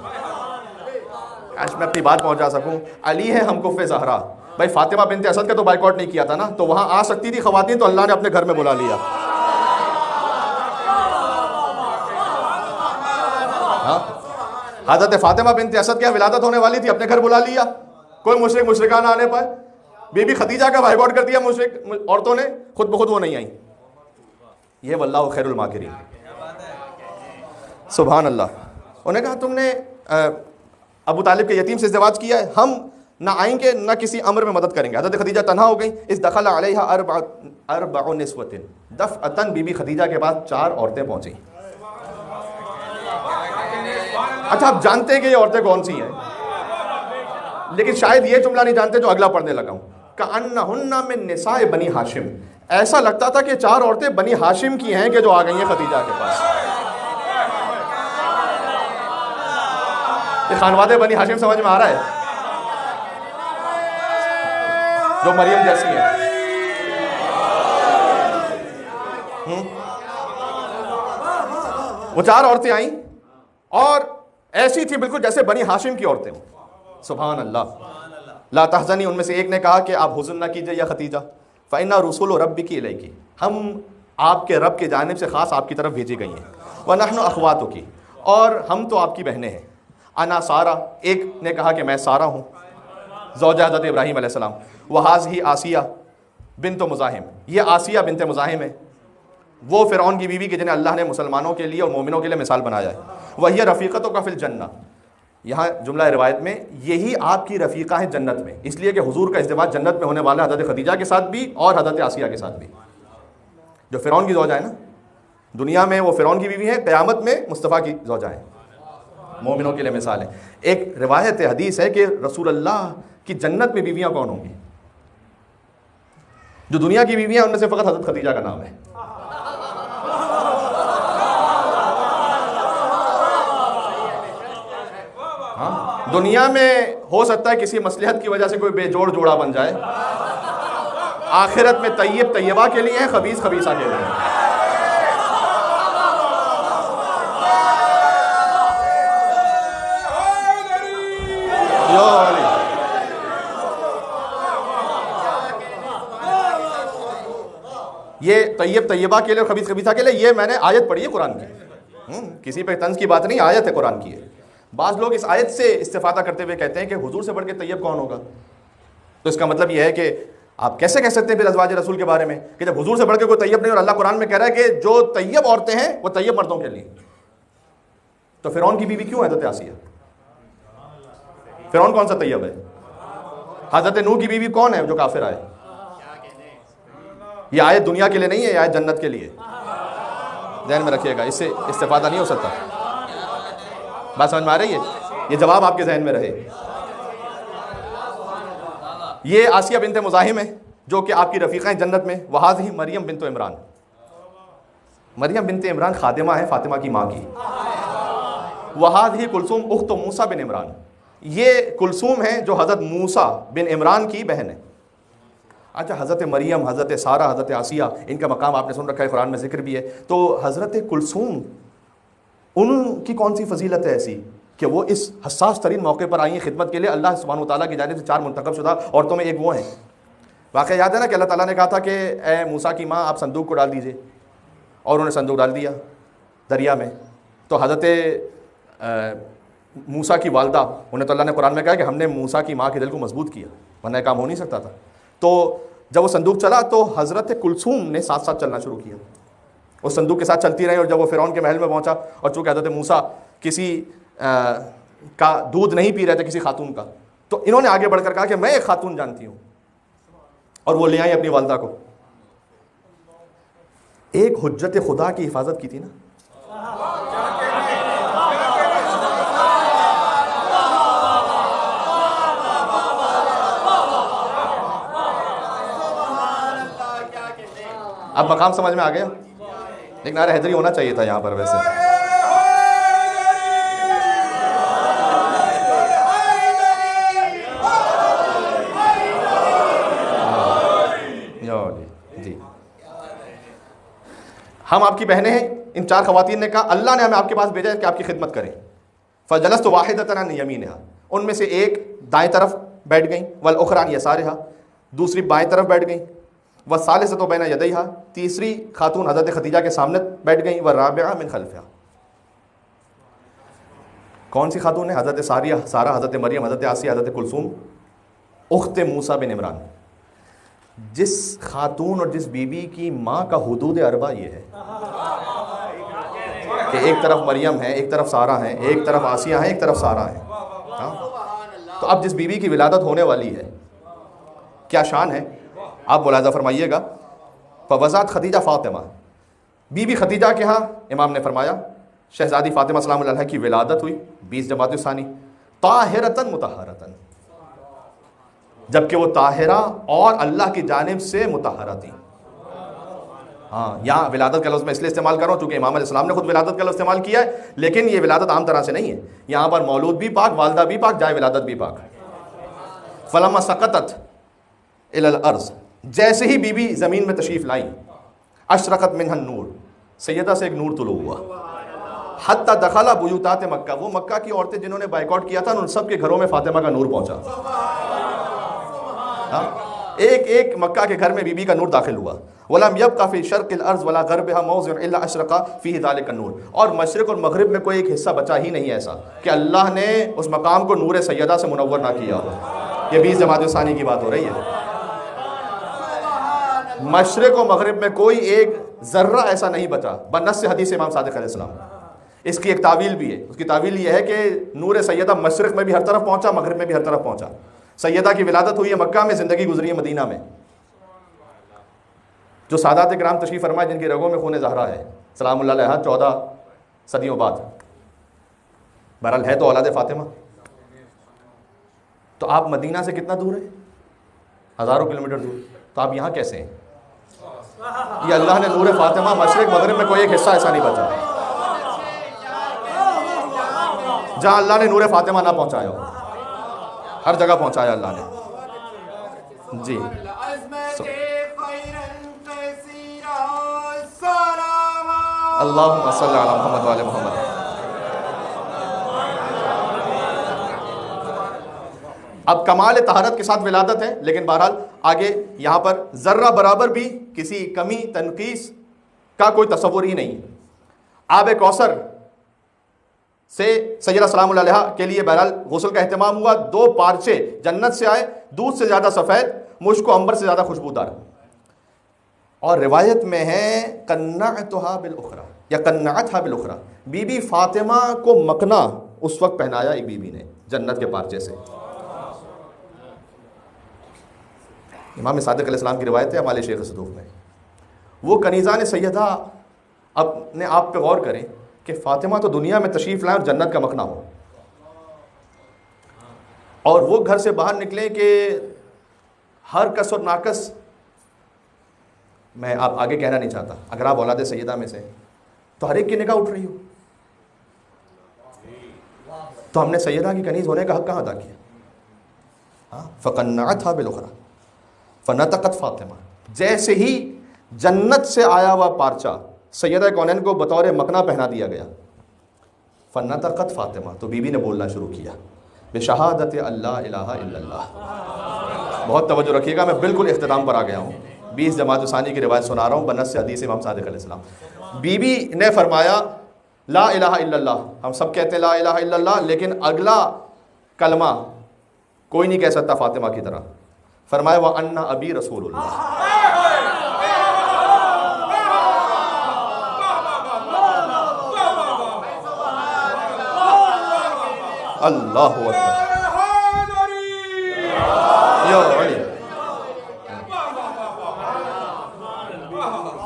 آج میں اپنی بات پہنچا سکوں، علی ہے ہم کف زہرا، بھائی فاطمہ بنت اسد کا تو بائیکاٹ نہیں کیا تھا نا، تو وہاں آ سکتی تھی خواتین، تو اللہ نے اپنے گھر میں بلا لیا۔ ہاں، حضرت فاطمہ بنت اسد کے ولادت ہونے والی تھی، اپنے گھر بلا لیا، کوئی مشرک مشرکہ نہ آنے پائے۔ بی بی خدیجہ کا بائیکاٹ کر دیا مشرک عورتوں نے، خود بخود وہ نہیں آئیں۔ یہ واللہ خیر الماکرین، سبحان اللہ۔ انہوں نے کہا تم نے ابو طالب کے یتیم سے ازدواج کیا ہے، ہم نہ آئیں گے نہ کسی امر میں مدد کریں گے۔ حضرت خدیجہ تنہا ہو گئی، اس دخل علیہا اربع نسوۃ، دفعتاً بی بی خدیجہ کے پاس 4 عورتیں پہنچیں۔ اچھا، آپ جانتے ہیں کہ یہ عورتیں کون سی ہیں، لیکن شاید یہ جملہ نہیں جانتے جو اگلا پڑھنے لگا ہوں، کأنہن من نساء بنی ہاشم، ایسا لگتا تھا کہ 4 عورتیں بنی ہاشم کی ہیں کہ جو آ گئی ہیں خدیجہ کے پاس۔ یہ خانوادے بنی ہاشم سمجھ میں آ رہا ہے، جو مریم جیسی ہیں۔ وہ 4 عورتیں آئیں اور ایسی تھی بالکل جیسے بنی ہاشم کی عورتیں ہوں۔ سبحان اللہ۔ لا تحزنی، ان میں سے ایک نے کہا کہ آپ حزن نہ کیجئے یا خدیجہ، فإنا رسول ربک الیک، ہم آپ کے رب کی جانب سے خاص آپ کی طرف بھیجی گئی ہیں، ونحن اخواتک، اور ہم تو آپ کی بہنیں ہیں، انا سارہ، ایک نے کہا کہ میں سارہ ہوں، زوجہ حضرت ابراہیم علیہ السلام، وہذہ آسیہ بنت مزاحم، یہ آسیہ بنت مزاحم ہے، وہ فرعون کی بیوی کہ جنہیں اللہ نے مسلمانوں کے لیے اور مومنوں کے لیے مثال بنایا ہے، وہی رفیقتک فی الجنہ، یہاں جملہ روایت میں یہی آپ کی رفیقہ ہیں جنت میں، اس لیے کہ حضور کا ازدواج جنت میں ہونے والا ہے حضرت خدیجہ کے ساتھ بھی اور حضرت آسیہ کے ساتھ بھی، جو فرعون کی زوجہ ہے نا، دنیا میں وہ فرعون کی بیوی ہیں، قیامت میں مصطفیٰ کی زوجہ ہیں، مومنوں کے لیے مثال ہے۔ ایک روایت حدیث ہے کہ رسول اللہ کی جنت میں بیویاں کون ہوں گی؟ جو دنیا کی بیویاں ان میں سے فقط حضرت خدیجہ کا نام ہے۔ دنیا میں ہو سکتا ہے کسی مصلحت کی وجہ سے کوئی بے جوڑ جوڑا بن جائے، آخرت میں طیب طیبہ کے لیے ہیں، خبیث خبیثہ کے لیے ہیں۔ یہ طیب طیبہ کے لیے اور خبیث خبیثہ کے لیے، یہ میں نے آیت پڑھی ہے قرآن کی، کسی پہ طنز کی بات نہیں، آیت ہے قرآن کی ہے۔ بعض لوگ اس آیت سے استفادہ کرتے ہوئے کہتے ہیں کہ حضور سے بڑھ کے طیب کون ہوگا؟ تو اس کا مطلب یہ ہے کہ آپ کیسے کہہ سکتے ہیں پھر ازواج رسول کے بارے میں کہ جب حضور سے بڑھ کے کوئی طیب نہیں، اور اللہ قرآن میں کہہ رہا ہے کہ جو طیب عورتیں ہیں وہ طیب مردوں کے لیے، تو فرعون کی بیوی کیوں ہے حضرت آسیہ؟ فرعون کون سا طیب ہے؟ حضرت نوح کی بیوی کون ہے جو کافر آئے؟ یہ آیت دنیا کے لیے نہیں ہے، یہ آیت جنت کے لیے، ذہن میں رکھیے گا، اس سے استفادہ نہیں ہو سکتا۔ بات سمجھ میں آ رہی ہے؟ یہ جواب آپ کے ذہن میں رہے۔ یہ آسیہ بنت مزاحم ہے جو کہ آپ کی رفیقہ ہیں جنت میں، وہذہ مریم بنت عمران، مریم بنت عمران خادمہ ہے فاطمہ کی ماں کی، وہذہ کلثوم اخت موسیٰ بن عمران، یہ کلثوم ہے جو حضرت موسیٰ بن عمران کی بہن ہے۔ اچھا، حضرت مریم، حضرت سارہ، حضرت آسیہ، ان کا مقام آپ نے سن رکھا ہے، قرآن میں ذکر بھی ہے، تو حضرت کلثوم ان کی کون سی فضیلت ہے ایسی کہ وہ اس حساس ترین موقع پر آئی ہیں خدمت کے لیے؟ اللہ سبحانہ و تعالیٰ کی جانب سے 4 منتخب شدہ عورتوں میں ایک وہ ہیں۔ واقعہ یاد ہے نا کہ اللہ تعالیٰ نے کہا تھا کہ اے موسیٰ کی ماں آپ صندوق کو ڈال دیجئے، اور انہوں نے صندوق ڈال دیا دریا میں، تو حضرت موسیٰ کی والدہ، انہیں تو اللہ نے قرآن میں کہا کہ ہم نے موسیٰ کی ماں کے دل کو مضبوط کیا، ورنہ یہ کام ہو نہیں سکتا تھا۔ تو جب وہ صندوق چلا تو حضرت کلثوم نے ساتھ ساتھ چلنا شروع کیا، اس صندوق کے ساتھ چلتی رہی، اور جب وہ فرعون کے محل میں پہنچا، اور چونکہ حضرت موسیٰ کسی کا دودھ نہیں پی رہے تھے کسی خاتون کا، تو انہوں نے آگے بڑھ کر کہا کہ میں ایک خاتون جانتی ہوں، اور وہ لے آئی اپنی والدہ کو۔ ایک حجت خدا کی حفاظت کی تھی نا۔ اب مقام سمجھ میں آ گیا؟ ایک نعرہ حیدری ہونا چاہیے تھا یہاں پر ویسے۔ جی، ہم آپ کی بہنیں ہیں۔ ان 4 خواتین نے کہا اللہ نے ہمیں آپ کے پاس بھیجا ہے کہ آپ کی خدمت کریں۔ فجلست واحدۃ عن یمینہا، ان میں سے ایک دائیں طرف بیٹھ گئیں، والاخری عن یسارہا، دوسری بائیں طرف بیٹھ گئیں، والثالثۃ بین یدیہا، تیسری خاتون حضرت خدیجہ کے سامنے بیٹھ گئیں، والرابعہ من خلفہا۔ کون سی خاتون ہے؟ حضرت سارہ، حضرت مریم، حضرت آسیہ، حضرت کلثوم اخت موسیٰ بن عمران۔ جس خاتون اور جس بیوی کی ماں کا حدود اربع یہ ہے کہ ایک طرف مریم ہے، ایک طرف سارہ ہیں، ایک طرف آسیہ ہیں، ایک طرف سارہ ہیں۔ تو اب جس بیوی کی ولادت ہونے والی ہے کیا شان ہے آپ ملاحظہ فرمائیے گا۔ فوزات خدیجہ فاطمہ، بی بی خدیجہ کے ہاں امام نے فرمایا شہزادی فاطمہ سلام اللہ علیہ کی ولادت ہوئی 20 جمادی الثانی، طاہرۃ مطہرۃ، جبکہ وہ طاہرہ اور اللہ کی جانب سے مطہرہ تھی۔ ہاں، یہاں ولادت کا لفظ میں اس لیے استعمال کر رہا ہوں چونکہ امام علیہ السلام نے خود ولادت کا لفظ استعمال کیا ہے، لیکن یہ ولادت عام طرح سے نہیں ہے، یہاں پر مولود بھی پاک، والدہ بھی پاک، جائے ولادت بھی پاک۔ فلما سقطت الی الارض، جیسے ہی بی بی زمین میں تشریف لائیں، اشرقت منہ النور، سیدہ سے ایک نور طلوع ہوا، حتی دخل بیوتات مکہ، وہ مکہ کی عورتیں جنہوں نے بائیکاٹ کیا تھا ان سب کے گھروں میں فاطمہ کا نور پہنچا۔ ایک ایک مکہ کے گھر میں بی بی کا نور داخل ہوا۔ وَلَمْ يَبْقَ فِي شَرْقِ الْأَرْضِ وَلَا غَرْبِهَا مَوْضِعٌ إِلَّا أَشْرَقَ فِيهِ ذَلِكَ النُّورُ، اور مشرق اور مغرب میں کوئی ایک حصہ بچا ہی نہیں ایسا کہ اللہ نے اس مقام کو نور سیدہ سے منور نہ کیا ہو۔ یہ 20 جمادی الثانی کی بات ہو رہی ہے۔ مشرق و مغرب میں کوئی ایک ذرہ ایسا نہیں بچا، بنص حدیث امام صادق علیہ السلام۔ اس کی ایک تعویل بھی ہے، اس کی تعویل یہ ہے کہ نور سیدہ مشرق میں بھی ہر طرف پہنچا، مغرب میں بھی ہر طرف پہنچا. سیدہ کی ولادت ہوئی ہے مکہ میں، زندگی گزری ہے مدینہ میں. جو سادات کرام تشریف فرمائے جن کی رگوں میں خون زہرا ہے سلام اللہ علیہ 14 صدیوں بعد، بہرحال ہے تو اولاد فاطمہ. تو آپ مدینہ سے کتنا دور ہیں؟ ہزاروں کلومیٹر دور. تو آپ یہاں کیسے ہیں؟ یہ اللہ نے نور فاطمہ مشرق مغرب میں کوئی ایک حصہ ایسا نہیں بچا جہاں اللہ نے نور فاطمہ نہ پہنچایا ہو. ہر جگہ پہنچایا اللہ نے. جی اللہم صلی علی محمد وعلی محمد. اب کمال طہارت کے ساتھ ولادت ہے، لیکن بہرحال آگے یہاں پر ذرہ برابر بھی کسی کمی تنقیص کا کوئی تصور ہی نہیں. آب کوثر سے سیدہ سلام اللہ علیہ کے لیے بہرحال غسل کا اہتمام ہوا. 2 پارچے جنت سے آئے، دودھ سے زیادہ سفید، مشک و عنبر سے زیادہ خوشبودار. اور روایت میں ہے قنعتها بالاخرى یا قنعتها بالاخرى، بی بی فاطمہ کو مکنا اس وقت پہنایا ایک بی بی نے جنت کے پارچے سے. امام صادق علیہ السلام کی روایت ہے ہمارے شیخ صدوق میں. وہ کنیزان سیدہ اپنے آپ پہ غور کریں کہ فاطمہ تو دنیا میں تشریف لائیں اور جنت کا مکنا ہو، اور وہ گھر سے باہر نکلیں کہ ہر کس اور ناقص، میں آپ آگے کہنا نہیں چاہتا، اگر آپ اولاد سیدہ میں سے تو ہر ایک کی نگاہ اٹھ رہی ہو، تو ہم نے سیدہ کی کنیز ہونے کا حق کہاں ادا کیا؟ فقنعتها بالاخرى فنطقت فاطمہ. جیسے ہی جنت سے آیا ہوا پارچہ سیدہ کونین کو بطور مکنا پہنا دیا گیا، فنطقت فاطمہ، تو بی بی نے بولنا شروع کیا بشہادت اللہ الہ الا اللہ. بہت توجہ رکھیے گا، میں بالکل اختتام پر آ گیا ہوں. 20 جمادی ثانی کی روایت سنا رہا ہوں بنص سے حدیث امام صادق علیہ السلام. بی بی نے فرمایا لا الہ الا اللہ. ہم سب کہتے ہیں لا الہ الا اللہ، لیکن اگلا کلمہ کوئی نہیں کہہ سکتا فاطمہ کی طرح. فرمایا وَأَنَّ أَبِي رسول اللہ. اللہ اکبر یا علی.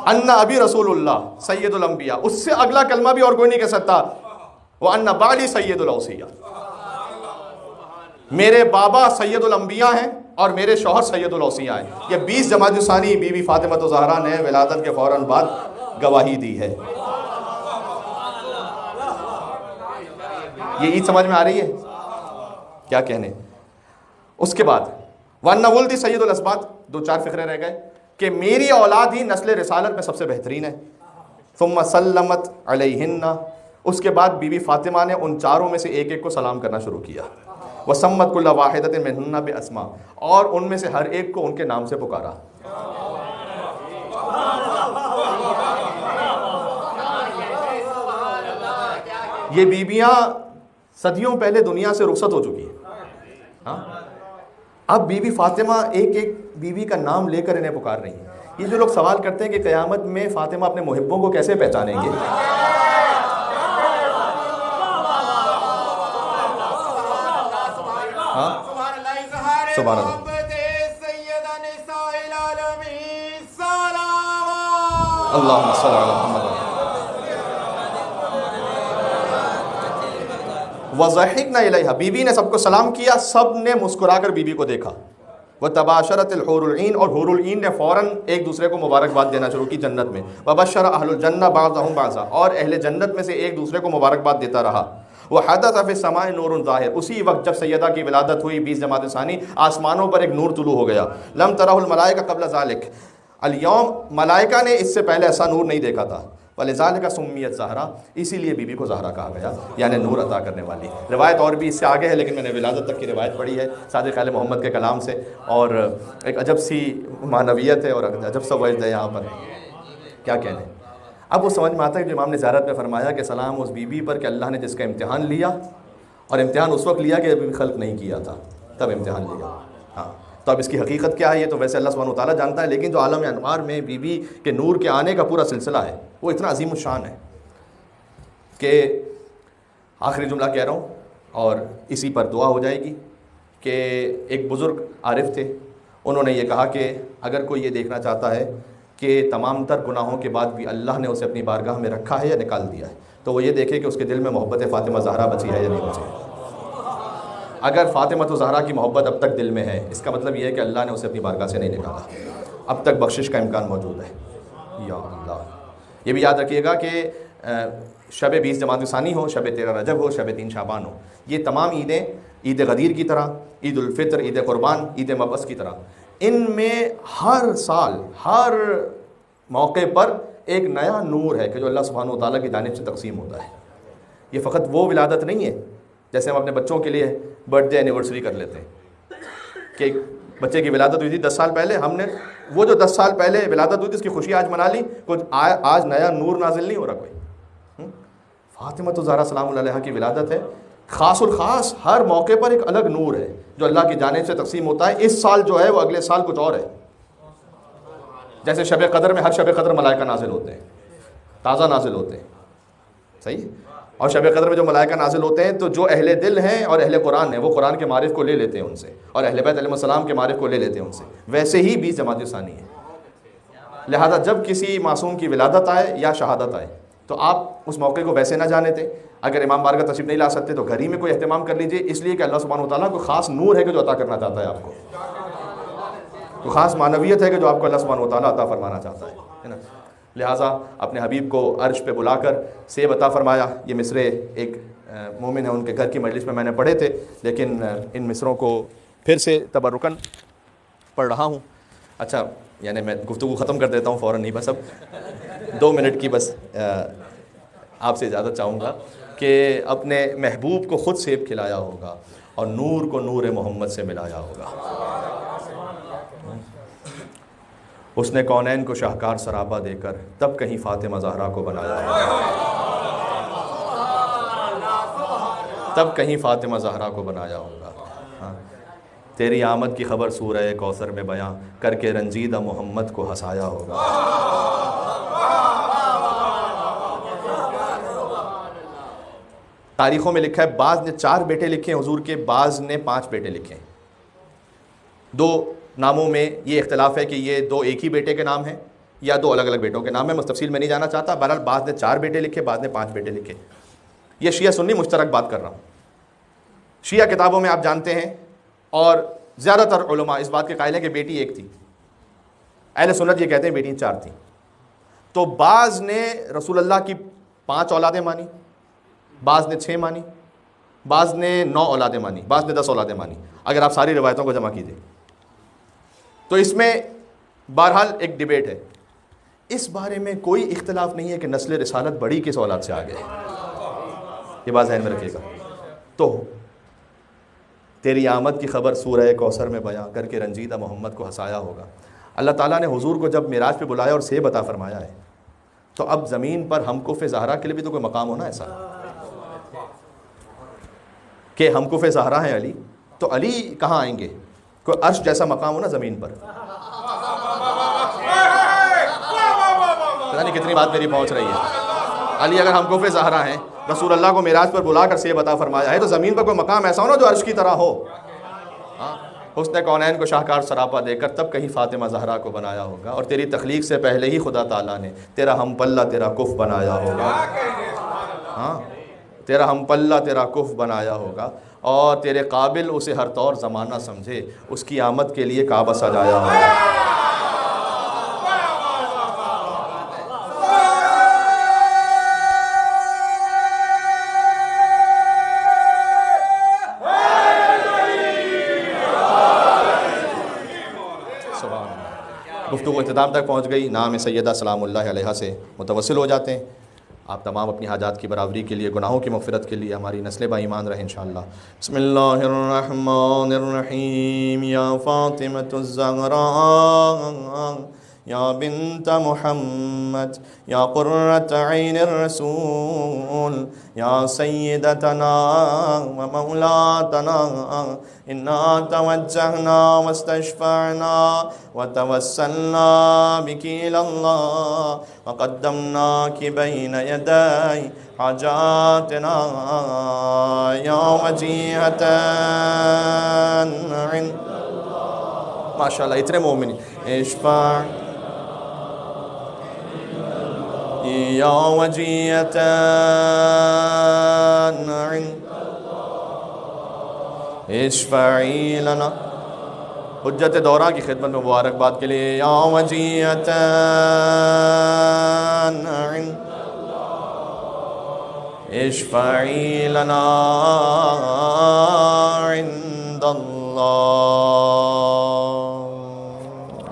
ان ابی رسول اللہ سید الانبیاء، اس سے اگلا کلمہ بھی اور کوئی نہیں کہہ سکتا. وَأَنَّ بَعْلِي سید الاوصیاء، میرے بابا سید الانبیاء ہیں اور میرے شوہر سید الاوصیاء ہیں. یہ 20 جمادی ثانی بی بی فاطمہ زہرا نے ولادت کے فوراً بعد گواہی دی ہے. یہ عید سمجھ میں آ رہی ہے کیا کہنے؟ اس کے بعد وَأَنَّ وَلْدِي سید الاسباط، 2-4 فقرے رہ گئے کہ میری اولاد ہی نسل رسالت میں سب سے بہترین ہے. ثم سلمت علیہن، اس کے بعد بی بی فاطمہ نے ان چاروں میں سے ایک ایک کو سلام کرنا شروع کیا. وسمت کل واحدۃ منہن باسماء، اور ان میں سے ہر ایک کو ان کے نام سے پکارا. یہ بیویاں صدیوں پہلے دنیا سے رخصت ہو چکی ہیں. اب بی بی فاطمہ ایک ایک بیوی کا نام لے کر انہیں پکار رہی ہیں. یہ جو لوگ سوال کرتے ہیں کہ قیامت میں فاطمہ اپنے محبوں کو کیسے پہچانیں گے، سبحان اللہ. اللہم صلی علی محمد. وَضَحِكْنَا إِلَيْهَا، بی بی نے سب کو سلام کیا، سب نے مسکرا کر بی بی کو دیکھا. وَتَبَاشَرَتِ الْحُورُ الْعِينُ، اور حور العین نے فوراً ایک دوسرے کو مبارکباد دینا شروع کی جنت میں. وَبَشَّرَ أَهْلُ الْجَنَّةِ بَعْضَهُمْ بَعْضًا، اور اہل جنت میں سے ایک دوسرے کو مبارکباد دیتا رہا. وَحَدَثَ فِي السَّمَاءِ نُورٌ ظَاهِرٌ، اسی وقت جب سیدہ کی ولادت ہوئی 20 جمادی ثانی، آسمانوں پر ایک نور طلوع ہو گیا. لَمْ تَرَهُ الْمَلَائِكَةُ قَبْلَ ذَلِكَ، اليوم ملائکہ نے اس سے پہلے ایسا نور نہیں دیکھا تھا. وَلِذَلِكَ سُمِّيَتْ زہرا، اسی لیے بی بی کو زہرا کہا گیا، یعنی نور عطا کرنے والی. روایت اور بھی اس سے آگے ہے، لیکن میں نے ولادت تک کی روایت پڑھی ہے صادق آل محمد کے کلام سے، اور ایک عجب سی معنویت ہے اور عجب سا وجد ہے یہاں پر، کیا کہنے. اب وہ سمجھ میں آتا ہے کہ امام نے زیارت میں فرمایا کہ سلام اس بی بی پر کہ اللہ نے جس کا امتحان لیا، اور امتحان اس وقت لیا کہ ابھی خلق نہیں کیا تھا، تب امتحان لیا. ہاں، تو اب اس کی حقیقت کیا ہے یہ تو ویسے اللہ سبحانہ وتعالیٰ جانتا ہے، لیکن جو عالم انوار میں بی بی کے نور کے آنے کا پورا سلسلہ ہے وہ اتنا عظیم الشان ہے کہ آخری جملہ کہہ رہا ہوں اور اسی پر دعا ہو جائے گی کہ ایک بزرگ عارف تھے، انہوں نے یہ کہا کہ اگر کوئی یہ دیکھنا چاہتا ہے کہ تمام تر گناہوں کے بعد بھی اللہ نے اسے اپنی بارگاہ میں رکھا ہے یا نکال دیا ہے، تو وہ یہ دیکھے کہ اس کے دل میں محبت فاطمہ زہرا بچی ہے یا نہیں بچی ہے۔ اگر فاطمہ زہرا کی محبت اب تک دل میں ہے، اس کا مطلب یہ ہے کہ اللہ نے اسے اپنی بارگاہ سے نہیں نکالا، اب تک بخشش کا امکان موجود ہے۔ یا اللہ، یہ بھی یاد رکھیے گا کہ شب 20 جمادی ثانی ہو، شب 13 رجب ہو، شب 3 شعبان ہو، یہ تمام عیدیں عید غدیر کی طرح، عید الفطر، عید قربان، عید مبعث کی طرح، ان میں ہر سال ہر موقع پر ایک نیا نور ہے کہ جو اللہ سبحانہ و تعالیٰ کی جانب سے تقسیم ہوتا ہے۔ یہ فقط وہ ولادت نہیں ہے جیسے ہم اپنے بچوں کے لیے برتھ ڈے اینیورسری کر لیتے ہیں کہ بچے کی ولادت ہوئی تھی 10 سال پہلے، ہم نے وہ جو 10 سال پہلے ولادت ہوئی تھی اس کی خوشی آج منا لی، کچھ آج نیا نور نازل نہیں ہو رہا کوئی۔ فاطمہ زہرا سلام اللہ علیہا کی ولادت ہے، خاص الخاص ہر موقع پر ایک الگ نور ہے جو اللہ کی جانب سے تقسیم ہوتا ہے۔ اس سال جو ہے وہ اگلے سال کچھ اور ہے، جیسے شب قدر میں ہر شب قدر ملائکہ نازل ہوتے ہیں، تازہ نازل ہوتے ہیں، صحیح؟ اور شب قدر میں جو ملائکہ نازل ہوتے ہیں تو جو اہل دل ہیں اور اہل قرآن ہیں وہ قرآن کے معرف کو لے لیتے ہیں ان سے، اور اہل بیت علیہ السلام کے معرف کو لے لیتے ہیں ان سے۔ ویسے ہی 20 جمادی ثانی ہے، لہذا جب کسی معصوم کی ولادت آئے یا شہادت آئے تو آپ اس موقع کو ویسے نہ جانے تھے، اگر امام بارگاہ تشریف نہیں لا سکتے تو گھر ہی میں کوئی اہتمام کر لیجئے، اس لیے کہ اللہ سبحانہ وتعالیٰ کو خاص نور ہے کہ جو عطا کرنا چاہتا ہے آپ کو، تو خاص معنویت ہے کہ جو آپ کو اللہ سبحانہ وتعالیٰ عطا فرمانا چاہتا ہے نا۔ لہٰذا اپنے حبیب کو عرش پہ بلا کر سیب عطا فرمایا۔ یہ مصرے ایک مومن ہے ان کے گھر کی مجلس میں نے پڑھے تھے، لیکن ان مصروں کو پھر سے تبرکاً پڑھ رہا ہوں۔ اچھا، یعنی میں گفتگو ختم کر دیتا ہوں فوراً، نہیں بس اب 2 منٹ کی بس آپ سے اجازت چاہوں گا کہ اپنے محبوب کو خود سیب کھلایا ہوگا اور نور کو نور محمد سے ملایا ہوگا۔ اس نے کونین کو شاہکار سراپا دے کر تب کہیں فاطمہ زہرا کو بنایا ہوگا، تب کہیں فاطمہ زہرا کو بنایا ہوگا۔ ہاں، تیری آمد کی خبر سورہ کوثر میں بیاں کر کے رنجیدہ محمد کو ہنسایا ہوگا۔ تاریخوں میں لکھا ہے بعض نے 4 بیٹے لکھے ہیں حضور کے، بعض نے 5 بیٹے لکھے ہیں۔ 2 ناموں میں یہ اختلاف ہے کہ یہ 2 ایک ہی بیٹے کے نام ہیں یا 2 الگ الگ بیٹوں کے نام ہیں، میں تفصیل میں نہیں جانا چاہتا۔ بہرحال بعض نے 4 بیٹے لکھے، بعض نے 5 بیٹے لکھے۔ یہ شیعہ سنی مشترک بات کر رہا ہوں۔ شیعہ کتابوں میں آپ جانتے ہیں اور زیادہ تر علماء اس بات کے قائل ہیں کہ بیٹی ایک تھی، اہل سنت یہ کہتے ہیں بیٹی 4 تھیں۔ تو بعض نے رسول اللہ کی 5 اولادیں مانی، بعض نے 6 مانی، بعض نے 9 اولادیں مانی، بعض نے 10 اولادیں مانی، اگر آپ ساری روایتوں کو جمع کیجئے تو اس میں بہرحال ایک ڈیبیٹ ہے۔ اس بارے میں کوئی اختلاف نہیں ہے کہ نسل رسالت بڑی کس اولاد سے آگے ہے، یہ بات ذہن میں رکھیے گا۔ تو تیری آمد کی خبر سورہ کوثر میں بیاں کر کے رنجیدہ محمد کو ہنسایا ہوگا۔ اللہ تعالیٰ نے حضور کو جب معراج پہ بلایا اور سیب عطا فرمایا ہے تو اب زمین پر ہمکف زہرا کے لیے بھی تو کوئی مقام ہونا ایسا کہ ہمکف زہرا ہے علی، تو علی کہاں آئیں گے؟ کوئی عرش جیسا مقام ہونا زمین پر۔ پتہ نہیں کتنی بات میری پہنچ رہی ہے۔ علی اگر ہمکف زہرا ہیں، رسول اللہ کو معراج پر بلا کر سیب عطا فرمایا ہے، تو زمین پر کوئی مقام ایسا ہونا جو عرش کی طرح ہو۔ حسن کونین کو شاہکار سراپا دے کر تب کہیں فاطمہ زہرا کو بنایا ہوگا، اور تیری تخلیق سے پہلے ہی خدا تعالیٰ نے تیرا ہم پلہ تیرا کف بنایا ہوگا۔ ہاں، تیرا ہم پلہ تیرا کف بنایا ہوگا، اور تیرے قابل اسے ہر طور زمانہ سمجھے، اس کی آمد کے لیے کعبہ سجایا ہوگا۔ گفتگو اختتام تک پہنچ گئی۔ نام سیدہ سلام اللہ علیہا سے متوسل ہو جاتے ہیں۔ آپ تمام اپنی حاجات کی برابری کے لیے، گناہوں کی مغفرت کے لیے ہماری نسل با ایمان رہے انشاءاللہ۔ بسم اللہ الرحمن الرحیم۔ یا فاطمۃ الزہراء یا بنت محمد یا قرۃ عین الرسول یا سیدتنا و مولاتنا انا توجہنا واستشفعنا وتوسلنا بک الی اللہ وقدمناک بین یدی حاجاتنا یا وجیہۃ عند ماشاء اللہ اتنے مومن اشفع یا وجیہۃ عند اشفعی لنا حجت دورہ کی خدمت میں مبارکباد کے لیے یا وجیہۃ عند اشفعی لنا